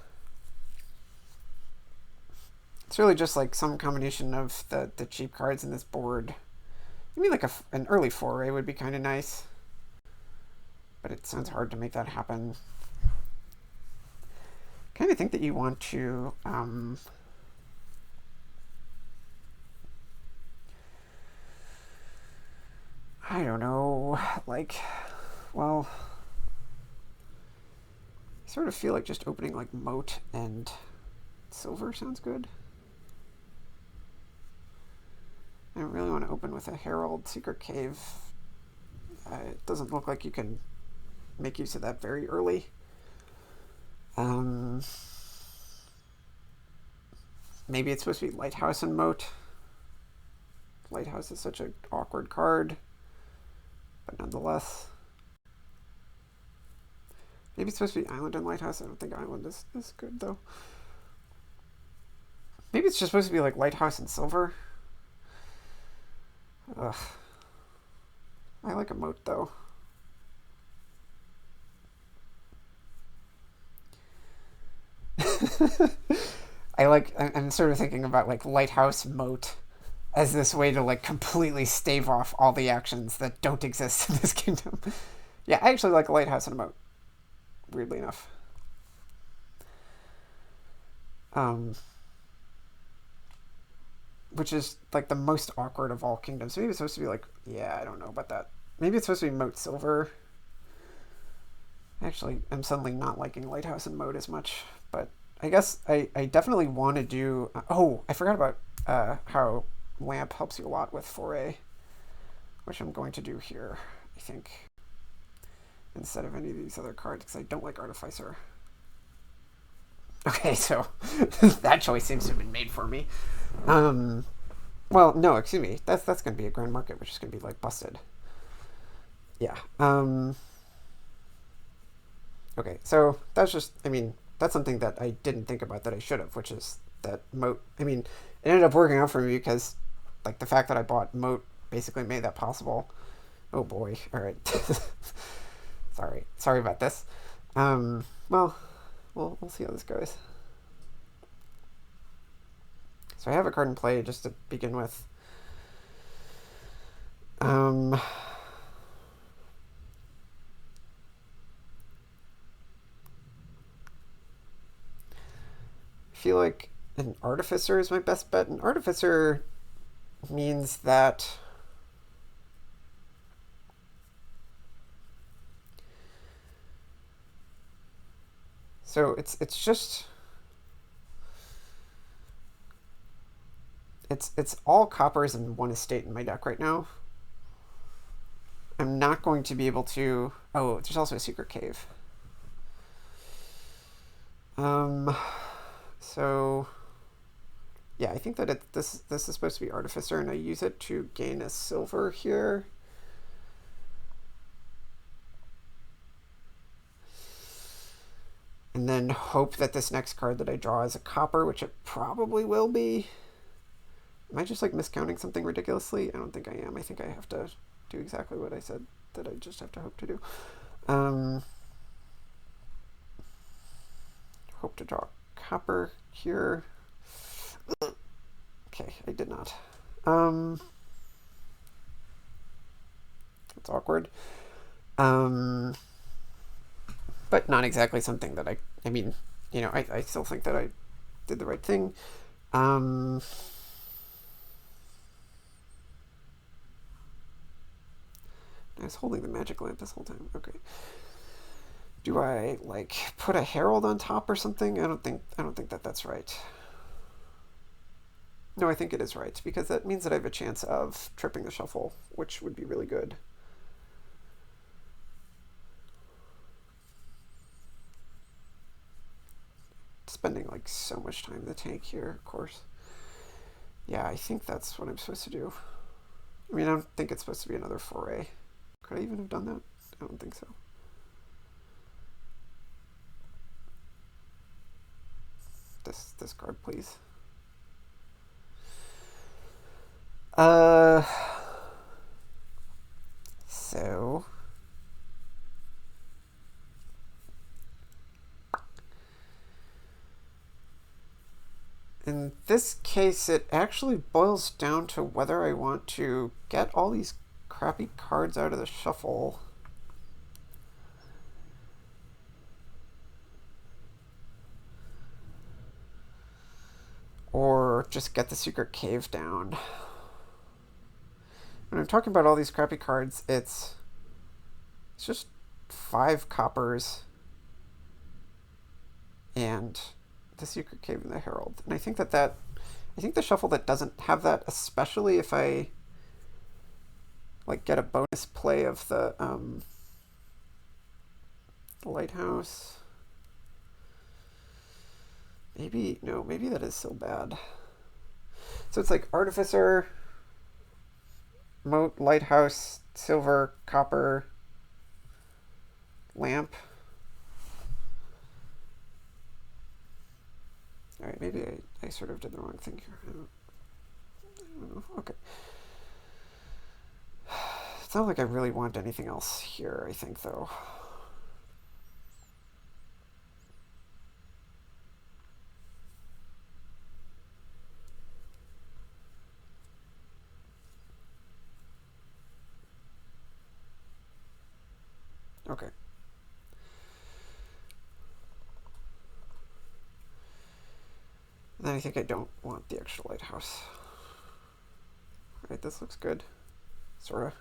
It's really just like some combination of the cheap cards in this board. I mean, like an early foray would be kind of nice. But it sounds hard to make that happen. Kind of think that you want to I don't know, like, well, I sort of feel like just opening like moat and silver sounds good. I don't really want to open with a Herald Secret Cave. It doesn't look like you can make use of that very early. Maybe it's supposed to be Lighthouse and Moat. Lighthouse is such an awkward card, but nonetheless. Maybe it's supposed to be Island and Lighthouse. I don't think Island is good, though. Maybe it's just supposed to be like Lighthouse and Silver. Ugh. I like a Moat, though. I'm sort of thinking about like Lighthouse Moat as this way to like completely stave off all the actions that don't exist in this kingdom. Yeah, I actually like a Lighthouse and a Moat, weirdly enough. Which is like the most awkward of all kingdoms. Maybe it's supposed to be like, yeah, I don't know about that. Maybe it's supposed to be Moat Silver. Actually, I'm suddenly not liking Lighthouse and Moat as much, but I guess I definitely want to do... oh, I forgot about how Lamp helps you a lot with Foray, which I'm going to do here, I think, instead of any of these other cards, because I don't like Artificer. Okay, so that choice seems to have been made for me. Well, no, excuse me. That's going to be a Grand Market, which is going to be, like, busted. Yeah. Okay, so that's just... I mean... That's something that I didn't think about that I should have, which is that Moat. I mean, it ended up working out for me because, like, the fact that I bought Moat basically made that possible. Oh boy! All right. Sorry about this. Well, we'll see how this goes. So I have a card in play just to begin with. I feel like an Artificer is my best bet. An Artificer means that so it's just it's all coppers and one estate in my deck right now. I'm not going to be able to... Oh, there's also a Secret Cave. So, yeah, I think that this is supposed to be Artificer, and I use it to gain a silver here. And then hope that this next card that I draw is a copper, which it probably will be. Am I just, like, miscounting something ridiculously? I don't think I am. I think I have to do exactly what I said that I just have to hope to do. Hope to draw copper here. Okay, I did not. That's awkward. Um, but not exactly something that I mean, I still think that I did the right thing. I was holding the magic lamp this whole time. Okay. Do I like put a herald on top or something? I don't think that that's right. No, I think it is right because that means that I have a chance of tripping the shuffle, which would be really good. Spending like so much time in the tank here, of course. Yeah, I think that's what I'm supposed to do. I mean, I don't think it's supposed to be another foray. Could I even have done that? I don't think so. This card, please. So in this case, it actually boils down to whether I want to get all these crappy cards out of the shuffle. Or just get the secret cave down. When I'm talking about all these crappy cards, it's just 5 coppers and the secret cave and the herald. And I think I think the shuffle that doesn't have that, especially if I like get a bonus play of the lighthouse. Maybe that is so bad. So it's like artificer, moat, lighthouse, silver, copper, lamp. All right, maybe I sort of did the wrong thing here. I don't know. Okay. It's not like I really want anything else here, I think, though. Okay. And then I think I don't want the extra lighthouse. All right, this looks good. Sorta.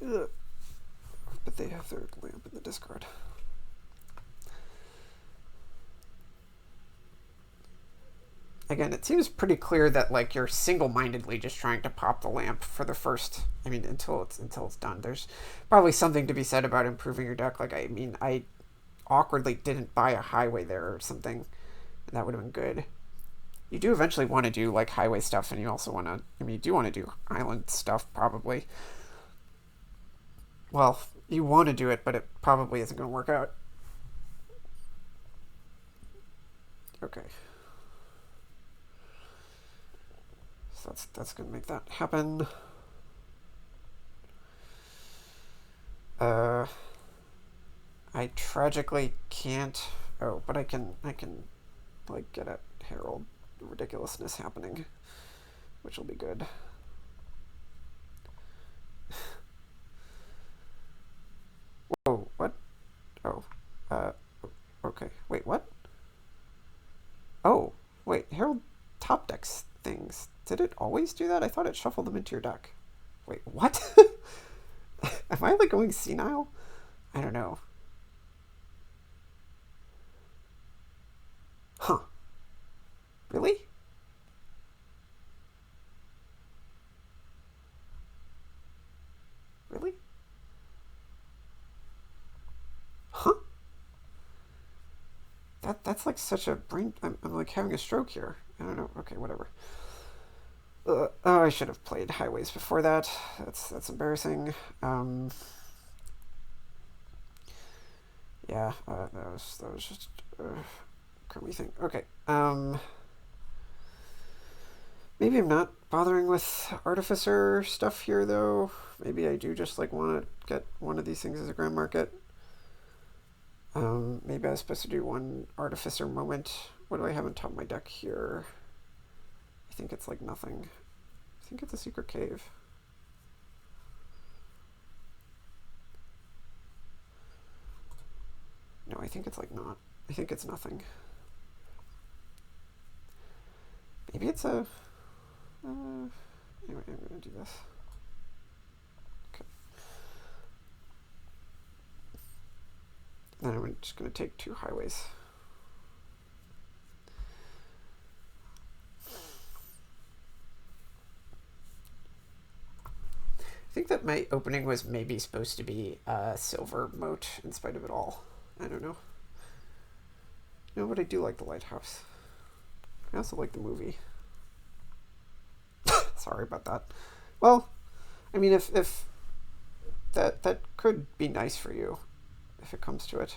Ugh. But they have their lamp in the discard. Again, it seems pretty clear that like you're single-mindedly just trying to pop the lamp for the first. I mean, until it's done. There's probably something to be said about improving your deck. Like, I mean, I awkwardly didn't buy a highway there or something. That would have been good. You do eventually want to do like highway stuff, and you also want to. I mean, you do want to do island stuff probably. Well, you want to do it, but it probably isn't going to work out. Okay. So that's going to make that happen. I tragically can't. Oh, but I can like get at Herald ridiculousness happening, which will be good. Whoa, what? Oh, okay. Wait, what? Oh, wait, Herald top decks things. Did it always do that? I thought it shuffled them into your deck. Wait, what? Am I like going senile? I don't know. Huh. Really? Really? Huh? That's like such a brain. I'm like having a stroke here. I don't know. Okay, whatever. Oh, I should have played highways before that. That's embarrassing. Yeah, that was just crummy thing. Okay. Maybe I'm not bothering with artificer stuff here though. Maybe I do just like want to get one of these things as a grand market. Maybe I was supposed to do one artificer moment. What do I have on top of my deck here? I think it's like nothing. think it's a secret cave. No, I think it's like not. I think it's nothing. Maybe it's a... anyway, I'm going to do this. Okay. Then I'm just going to take 2 highways. I think that my opening was maybe supposed to be a silver moat in spite of it all. I don't know. You know, but I do like the lighthouse. I also like the movie. Sorry about that. Well, I mean, if that could be nice for you, if it comes to it.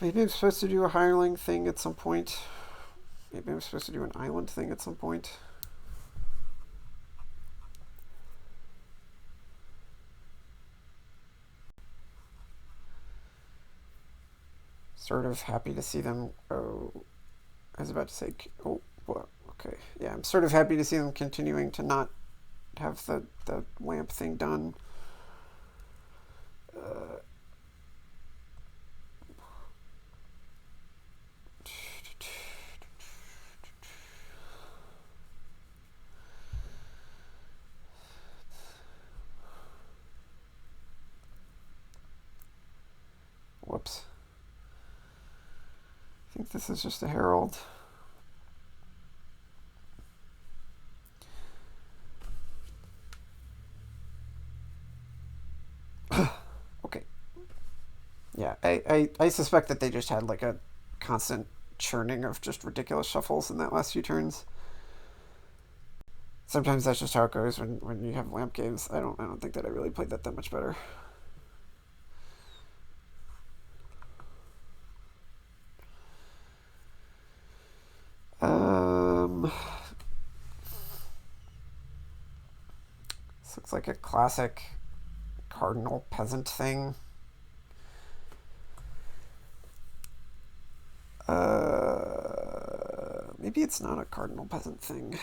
Maybe I'm supposed to do a hireling thing at some point. Maybe I'm supposed to do an island thing at some point. Sort of happy to see them. Oh, I was about to say. Oh, what? Okay. Yeah, I'm sort of happy to see them continuing to not have the lamp thing done. Whoops. I think this is just a herald. Okay. Yeah, I suspect that they just had like a constant churning of just ridiculous shuffles in that last few turns. Sometimes that's just how it goes when you have lamp games. I don't think that I really played that much better. This looks like a classic cardinal peasant thing. Maybe it's not a cardinal peasant thing.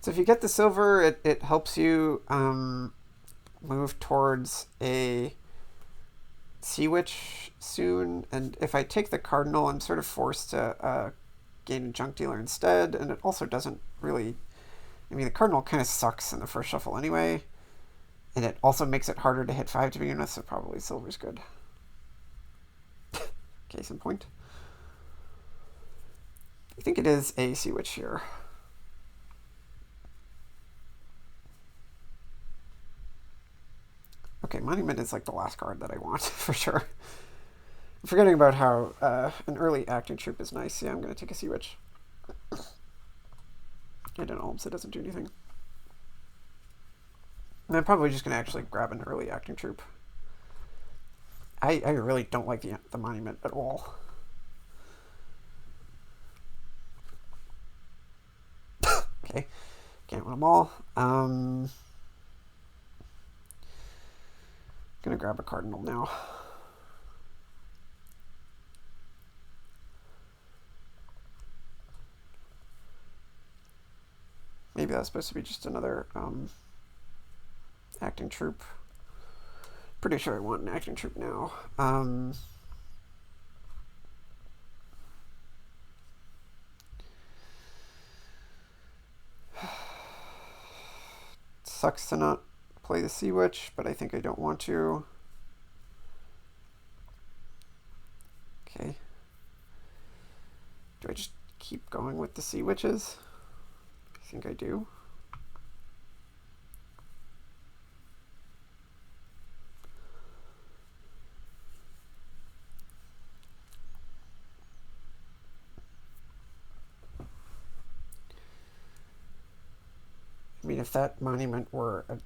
So if you get the silver, it helps you move towards a sea witch soon. And if I take the cardinal, I'm sort of forced to gain a junk dealer instead. And it also doesn't really... I mean, the cardinal kind of sucks in the first shuffle anyway. And it also makes it harder to hit 5 to begin with, so probably silver's good. Case in point. I think it is a sea witch here. Okay, Monument is like the last card that I want, for sure. I'm forgetting about how an early acting troop is nice. Yeah, I'm going to take a Sea Witch. And an Alms, it doesn't do anything. And I'm probably just going to actually grab an early acting troop. I really don't like the Monument at all. Okay, can't win them all. Gonna grab a Cardinal now. maybe that's supposed to be just another acting troop. Pretty sure I want an acting troop now. Sucks to not play the Sea Witch, but I think I don't want to. Okay. Do I just keep going with the Sea Witches? I think I do. I mean, if that monument were a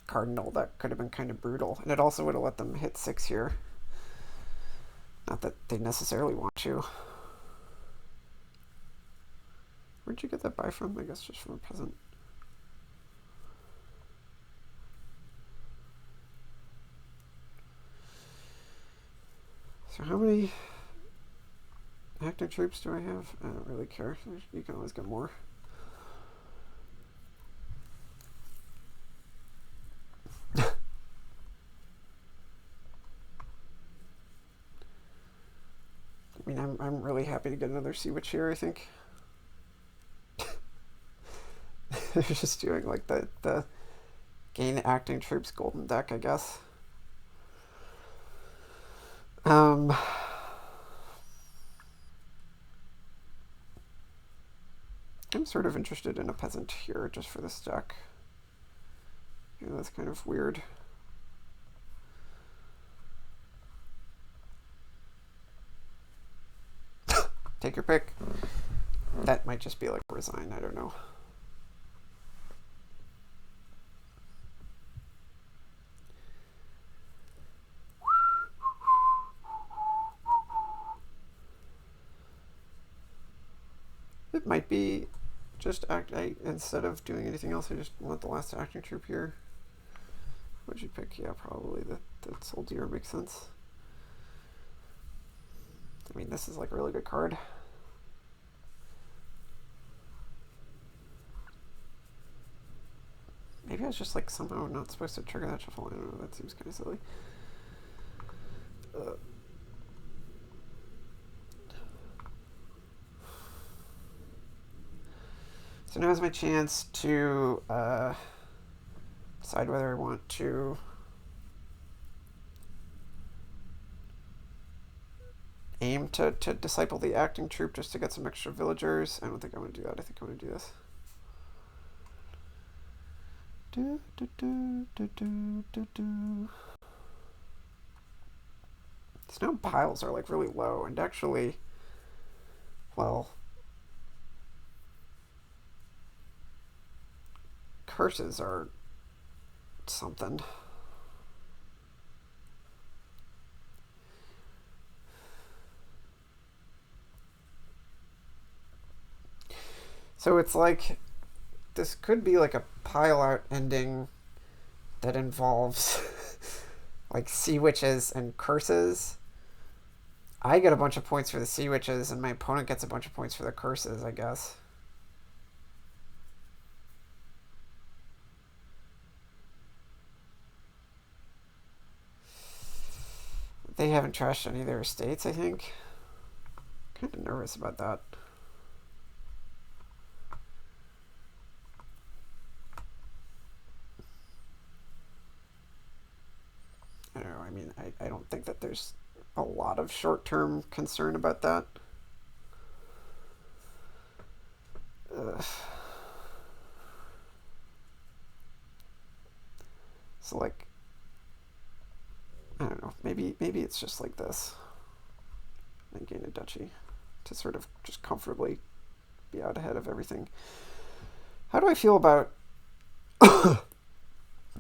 cardinal, that could have been kind of brutal. And it also would have let them hit 6 here. Not that they necessarily want to. Where'd you get that buy from? I guess just from a peasant. So how many active troops do I have? I don't really care. You can always get more. I mean, I'm really happy to get another Sea Witch here, I think. They're just doing like the gain acting troops golden deck, I guess. I'm sort of interested in a peasant here just for this deck. Yeah, that's kind of weird. Take your pick. That might just be like resign, I don't know. It might be just instead of doing anything else, I just want the last acting troop here. What'd you pick? Yeah, probably the soldier makes sense. I mean, this is like a really good card. Maybe I was just like somehow not supposed to trigger that shuffle. I don't know, that seems kind of silly. So now is my chance to decide whether I want to aim to disciple the acting troop just to get some extra villagers. I don't think I want to do that. I think I want to do this. Snow piles are like really low, and actually, well, curses are something. So it's like, this could be like a pile out ending that involves like Sea Witches and curses. I get a bunch of points for the Sea Witches, and my opponent gets a bunch of points for the curses, I guess. They haven't trashed any of their estates, I think. Kind of nervous about that. I don't know, I mean, I don't think that there's a lot of short-term concern about that. So like, I don't know, maybe it's just like this. And gain a duchy to sort of just comfortably be out ahead of everything. How do I feel about a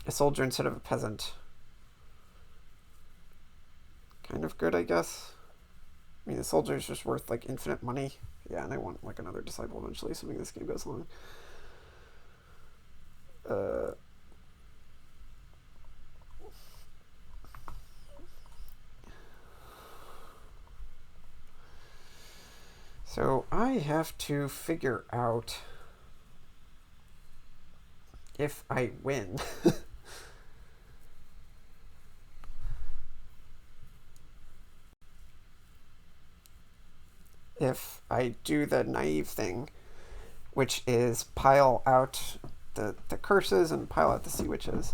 soldier instead of a peasant? Kind of good, I guess. I mean, the soldier is just worth like infinite money. Yeah, and I want like another disciple eventually, assuming this game goes long. So I have to figure out if I win. If I do the naive thing, which is pile out the curses and pile out the sea witches.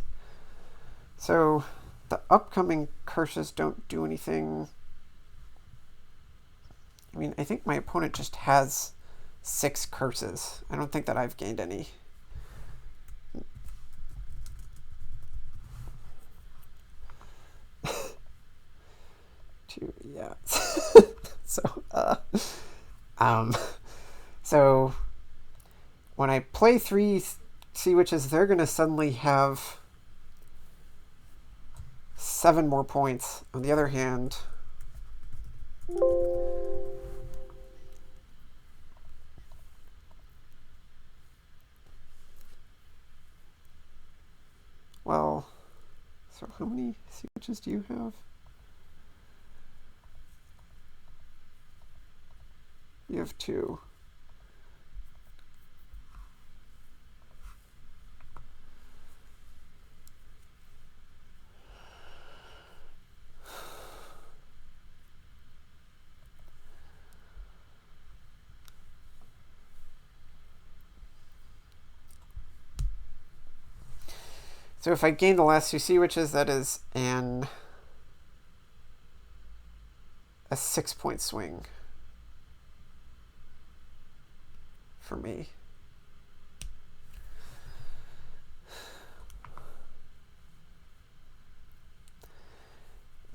So the upcoming curses don't do anything. I mean, I think my opponent just has 6 curses. I don't think that I've gained any. Yeah. So when I play 3 sea witches, they're gonna suddenly have 7 more points. On the other hand, well, so how many sea witches do you have? You have 2. So if I gain the last 2 sea witches, that is a 6-point swing for me.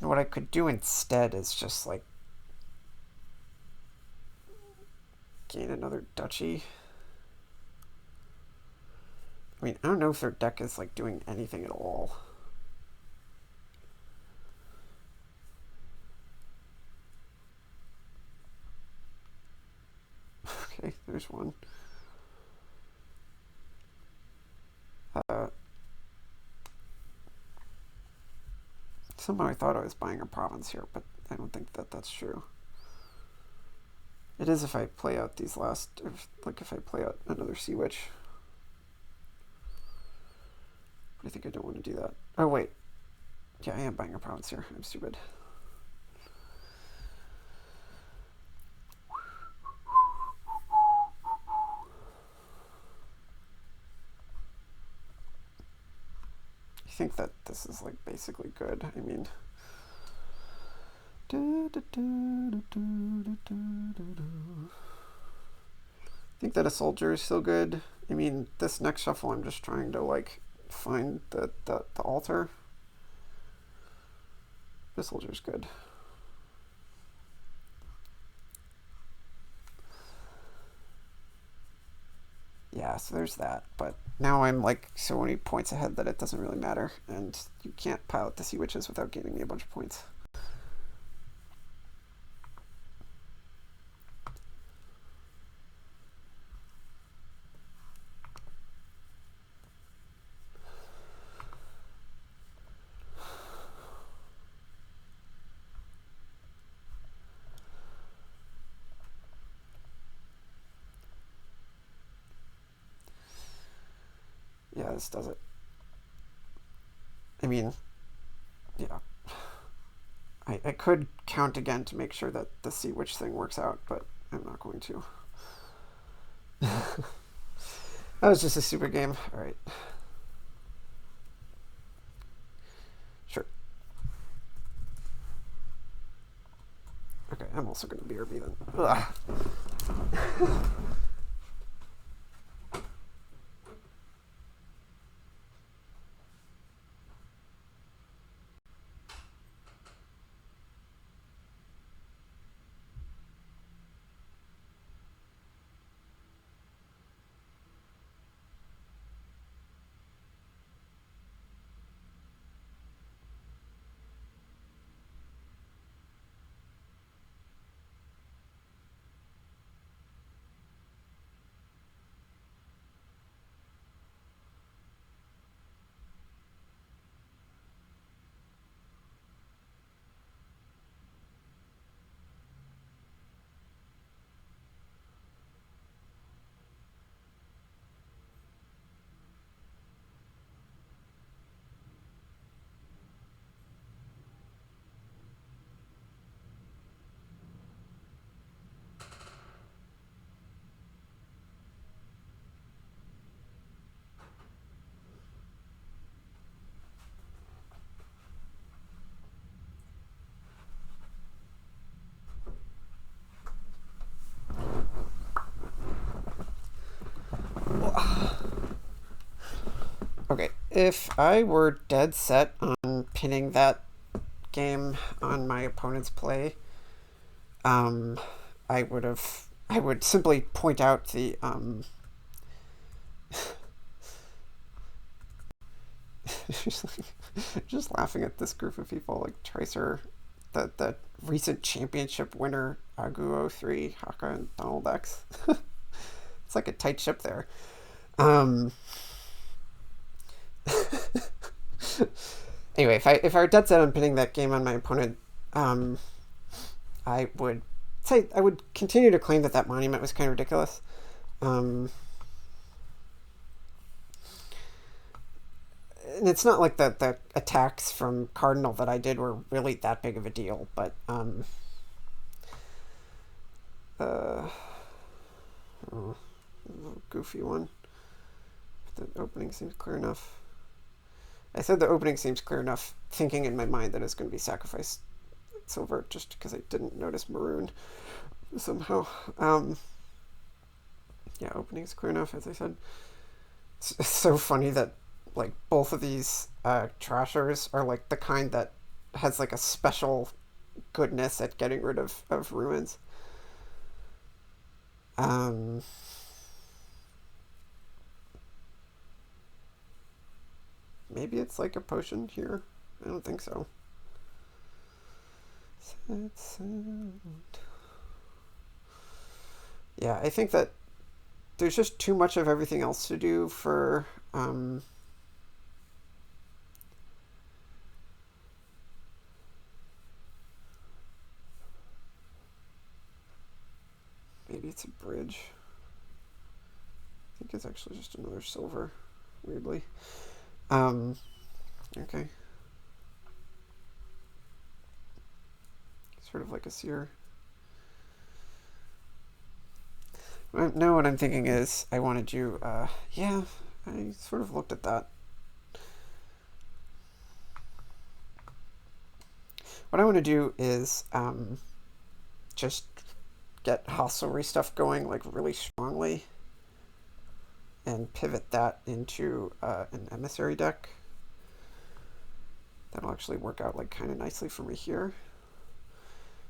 And what I could do instead is just like gain another duchy. I mean, I don't know if their deck is like doing anything at all. Okay, there's one. Somehow I thought I was buying a province here, but I don't think that that's true. It is if I play out these last, if I play out another sea witch. But I think I don't want to do that. Oh, wait. Yeah, I am buying a province here. I'm stupid. I think that this is like basically good. I mean, I think that a soldier is still good. I mean, this next shuffle, I'm just trying to like find the altar. The soldier's good. Yeah, so there's that. But now I'm like so many points ahead that it doesn't really matter. And you can't pilot the sea witches without gaining me a bunch of points. Yeah, this does it. I mean, yeah. I could count again to make sure that the sea witch thing works out, but I'm not going to. That was just a super game. All right. Sure. Okay, I'm also going to BRB then. Ugh. Okay, if I were dead set on pinning that game on my opponent's play, um, I would simply point out the just laughing at this group of people like Tracer, the recent championship winner Agu03, Haka, and Donald X. It's like a tight ship there. Um, anyway, if I were dead set on pinning that game on my opponent, um, I would say I would continue to claim that that monument was kind of ridiculous. And it's not like the attacks from Cardinal that I did were really that big of a deal, but oh, goofy one. The opening seems clear enough. I said the opening seems clear enough, thinking in my mind that it's going to be sacrifice silver, just because I didn't notice maroon somehow. Yeah, opening's clear enough, as I said. It's so funny that like both of these trashers are like the kind that has like a special goodness at getting rid of ruins. Maybe it's like a potion here. I don't think so. Yeah, I think that there's just too much of everything else to do for maybe it's a bridge. I think it's actually just another silver, weirdly. Okay. Sort of like a seer. No, what I'm thinking is I want to do, yeah, I sort of looked at that. What I want to do is just get hostelry stuff going like really strongly and pivot that into an emissary deck. That'll actually work out like kind of nicely for me here.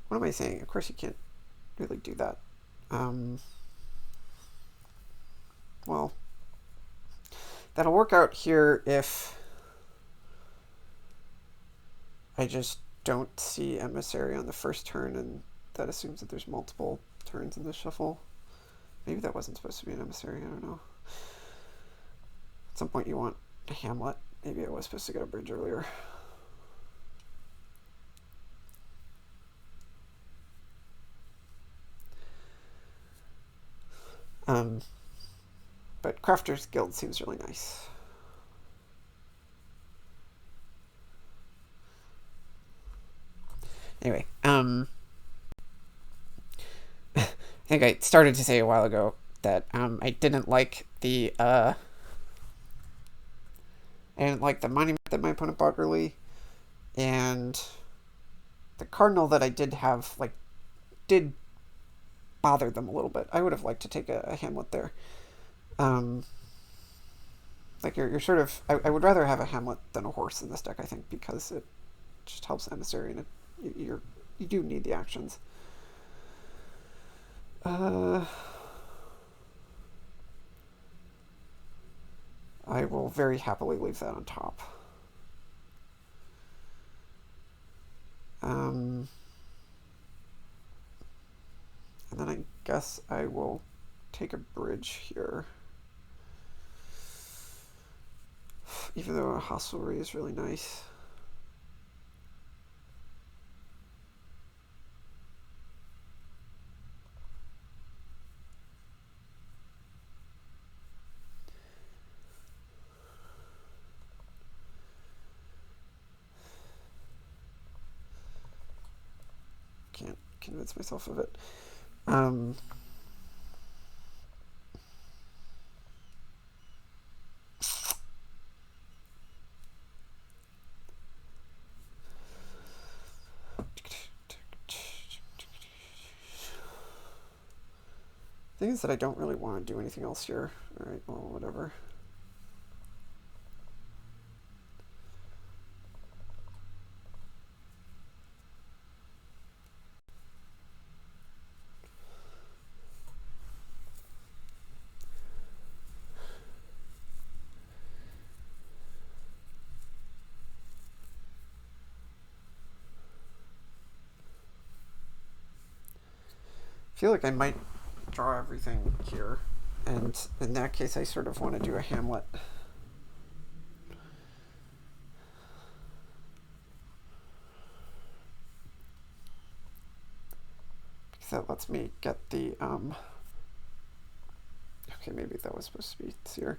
What am I saying? Of course you can't really do that. Well, that'll work out here if I just don't see emissary on the first turn, and that assumes that there's multiple turns in the shuffle. Maybe that wasn't supposed to be an emissary, I don't know. At some point you want a hamlet. Maybe I was supposed to get a bridge earlier. But Crafter's Guild seems really nice. Anyway, I think I started to say a while ago that I didn't like the monument that my opponent bought early, and the cardinal that I did have did bother them a little bit. I would have liked to take a hamlet there. Like you're sort of I would rather have a hamlet than a horse in this deck, I think, because it just helps emissary, and you do need the actions. I will very happily leave that on top. And then I guess I will take a bridge here. Even though a hostelry is really nice. Can't convince myself of it. Thing is that I don't really want to do anything else here. Alright, well, whatever. I feel like I might draw everything here, and in that case I sort of want to do a Hamlet. Because that lets me get the, okay, maybe that was supposed to be here.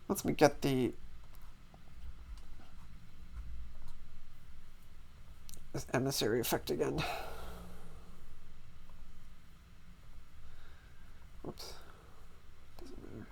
Lets me get the emissary effect again. Whoops. Doesn't matter.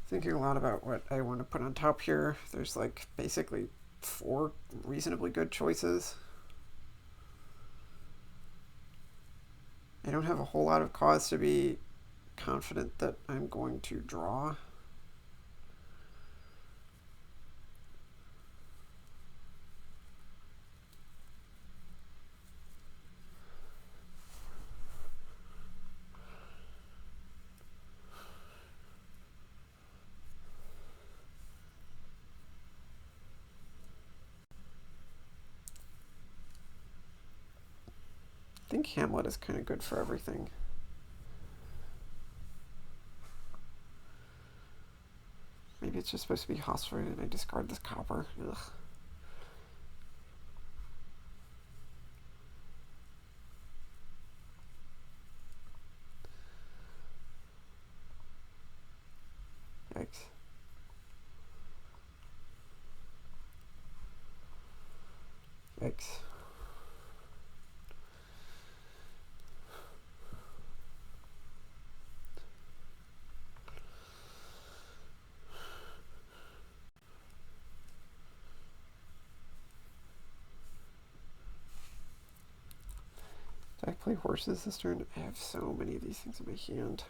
Thinking a lot about what I want to put on top here. There's like basically 4 reasonably good choices. I don't have a whole lot of cause to be confident that I'm going to draw. I think Hamlet is kind of good for everything. Maybe it's just supposed to be hostile and I discard this copper. Ugh. Yikes. Yikes. Did I play horses this turn? I have so many of these things in my hand.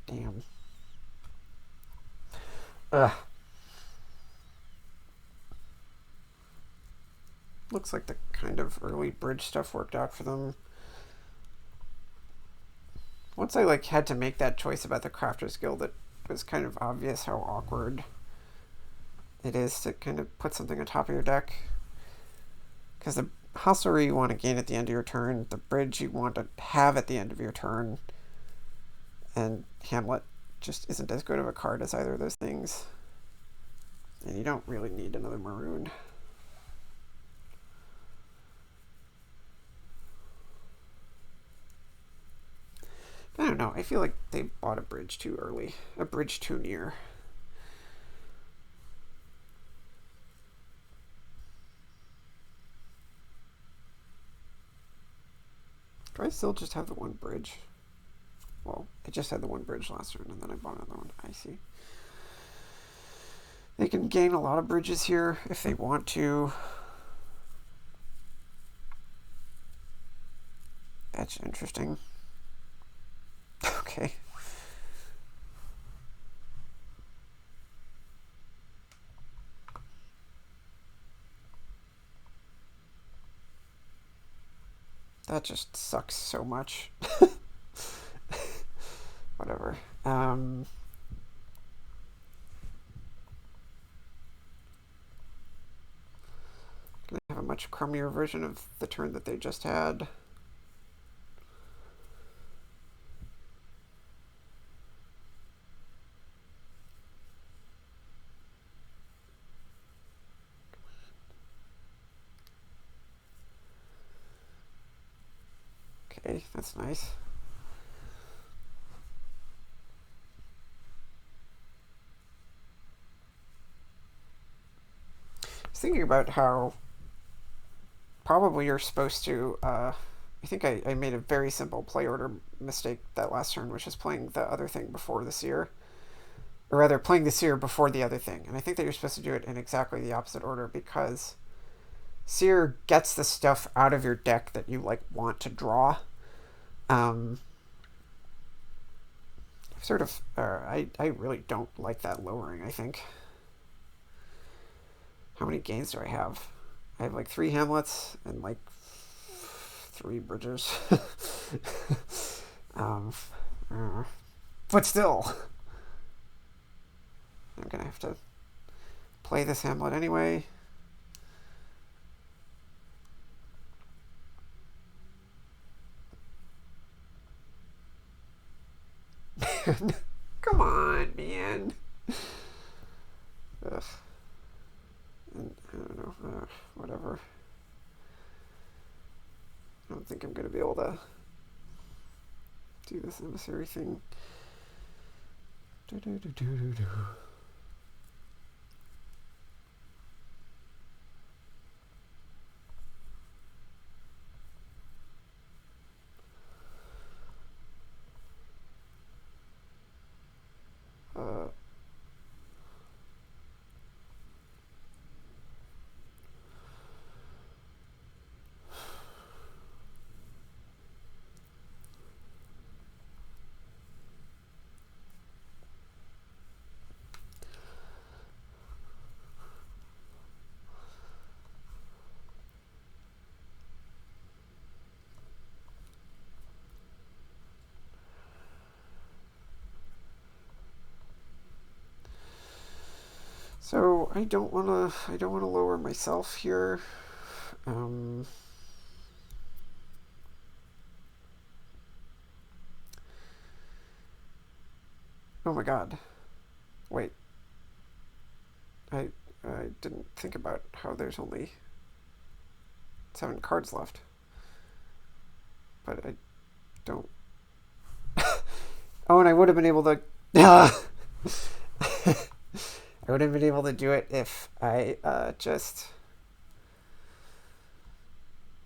Damn. Ugh. Looks like the kind of early bridge stuff worked out for them. Once I like had to make that choice about the Crafters Guild, it was kind of obvious how awkward it is to kind of put something on top of your deck. Because the hostelry you want to gain at the end of your turn, the bridge you want to have at the end of your turn, and Hamlet just isn't as good of a card as either of those things. And you don't really need another maroon. I don't know. I feel like they bought a bridge too early. A bridge too near. Do I still just have the one bridge? Well, I just had the one bridge last turn, and then I bought another one. I see. They can gain a lot of bridges here if they want to. That's interesting. Okay. That just sucks so much. Whatever. Can I have a much crummier version of the turn that they just had? Okay, that's nice. I was thinking about how probably you're supposed to, I think I made a very simple play order mistake that last turn, which is playing the other thing before the seer. Or rather, playing the seer before the other thing. And I think that you're supposed to do it in exactly the opposite order, because seer gets the stuff out of your deck that you like want to draw. Sort of, I really don't like that lowering, I think. How many gains do I have? I have like 3 hamlets and like 3 bridges. But still, I'm gonna have to play this hamlet anyway. Come on, man. Ugh. And, I don't know. Whatever. I don't think I'm going to be able to do this emissary thing. Do. So I don't want to lower myself here. Oh my god. Wait. I didn't think about how there's only 7 cards left. But I don't. Oh, and I would have been able to. I would have been able to do it if I just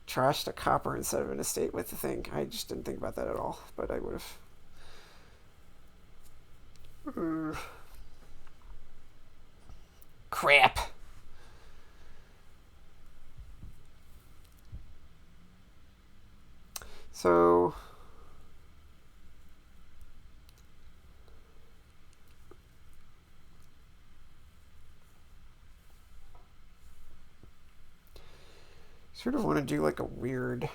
trashed a copper instead of an estate with the thing. I just didn't think about that at all, but I would have. Crap. So sort of want to do like a weird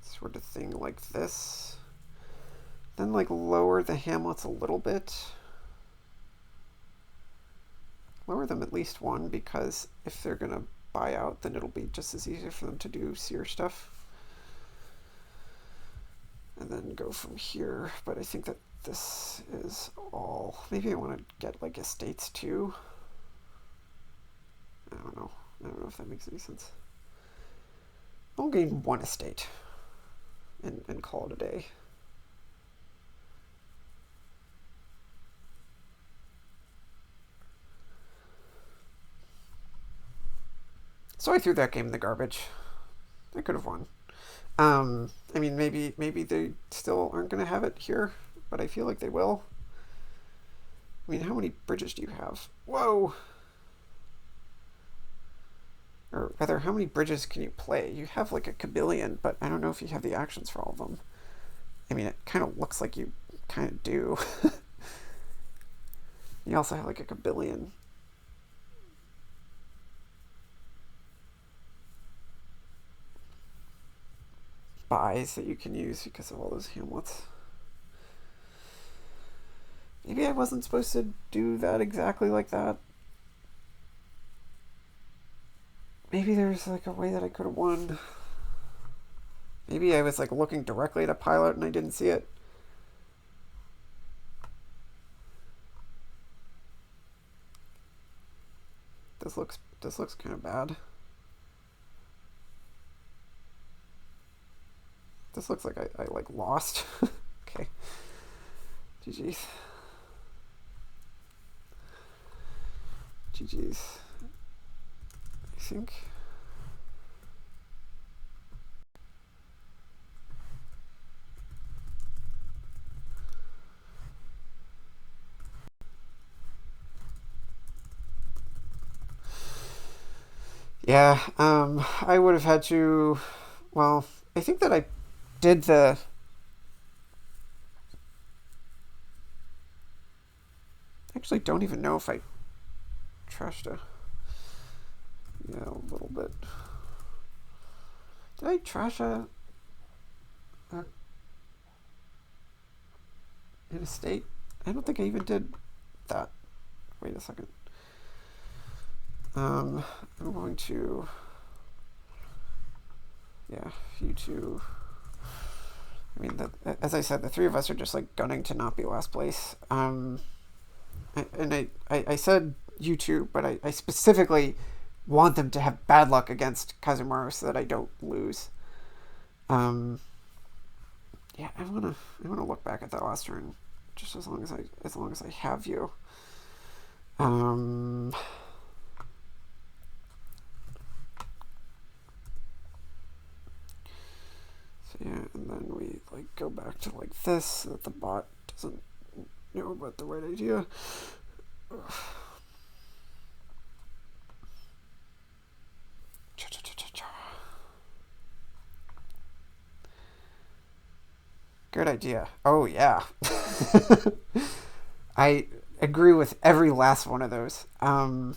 sort of thing like this. Then like lower the hamlets a little bit. Lower them at least 1, because if they're going to buy out, then it'll be just as easy for them to do seer stuff. And then go from here. But I think that this is all. Maybe I want to get like estates too. I don't know if that makes any sense. I'll gain 1 estate and call it a day. So I threw that game in the garbage. I could have won. I mean, maybe they still aren't going to have it here, but I feel like they will. I mean, how many bridges do you have? Whoa! Or rather, how many bridges can you play? You have like a kabillion, but I don't know if you have the actions for all of them. I mean, it kind of looks like you kind of do. You also have like a kabillion. Buys that you can use because of all those hamlets. Maybe I wasn't supposed to do that exactly like that. Maybe there's like a way that I could have won. Maybe I was like looking directly at a pilot and I didn't see it. This looks kind of bad. This looks like I like lost. Okay. GG's. GG's. I think. Yeah, I would have had to, well, I think that I did the, actually don't even know if I trashed a, yeah, a little bit. Did I trash an estate? I don't think I even did that. Wait a second. I'm going to, yeah, you two. I mean, as I said, the three of us are just like gunning to not be last place. And I said you two, but I specifically want them to have bad luck against Kazumaru so that I don't lose. Yeah, I wanna look back at that last turn, just as long as I have you. So yeah, and then we like go back to like this so that the bot doesn't know about the right idea. Good idea. Oh yeah. I agree with every last one of those. So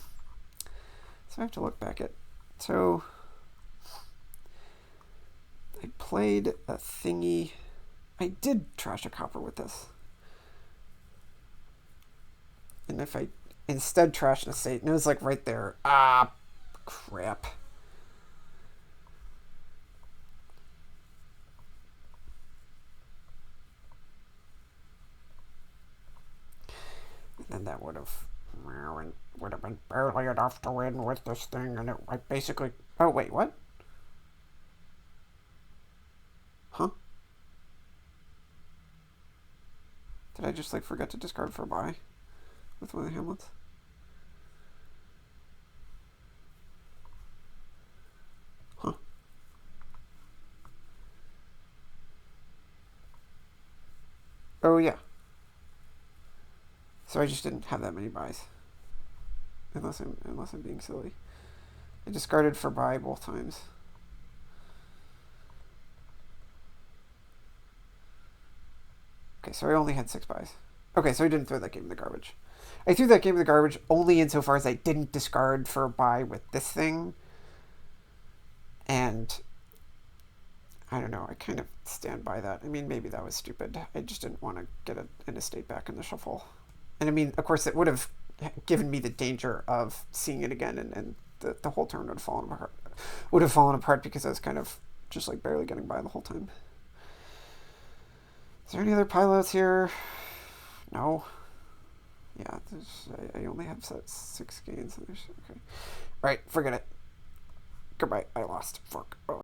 I have to look back at, so I played a thingy. I did trash a copper with this. And if I instead trash an estate, and it was like right there. Ah, crap. And then that would have been barely enough to win with this thing, and I basically. Oh wait, what? Huh? Did I just like forget to discard for a buy with one of the hamlets? Huh? Oh yeah. So I just didn't have that many buys. Unless I'm being silly. I discarded for buy both times. Okay, so I only had 6 buys. Okay, so I didn't throw that game in the garbage. I threw that game in the garbage only insofar as I didn't discard for a buy with this thing. And I don't know, I kind of stand by that. I mean, maybe that was stupid. I just didn't want to get an estate back in the shuffle. And I mean, of course, it would have given me the danger of seeing it again, and the whole turn would have fallen apart because I was kind of just like barely getting by the whole time. Is there any other pilots here? No. Yeah, I only have 6 gains. Okay. All right, forget it. Goodbye. I lost. Fuck. Oh.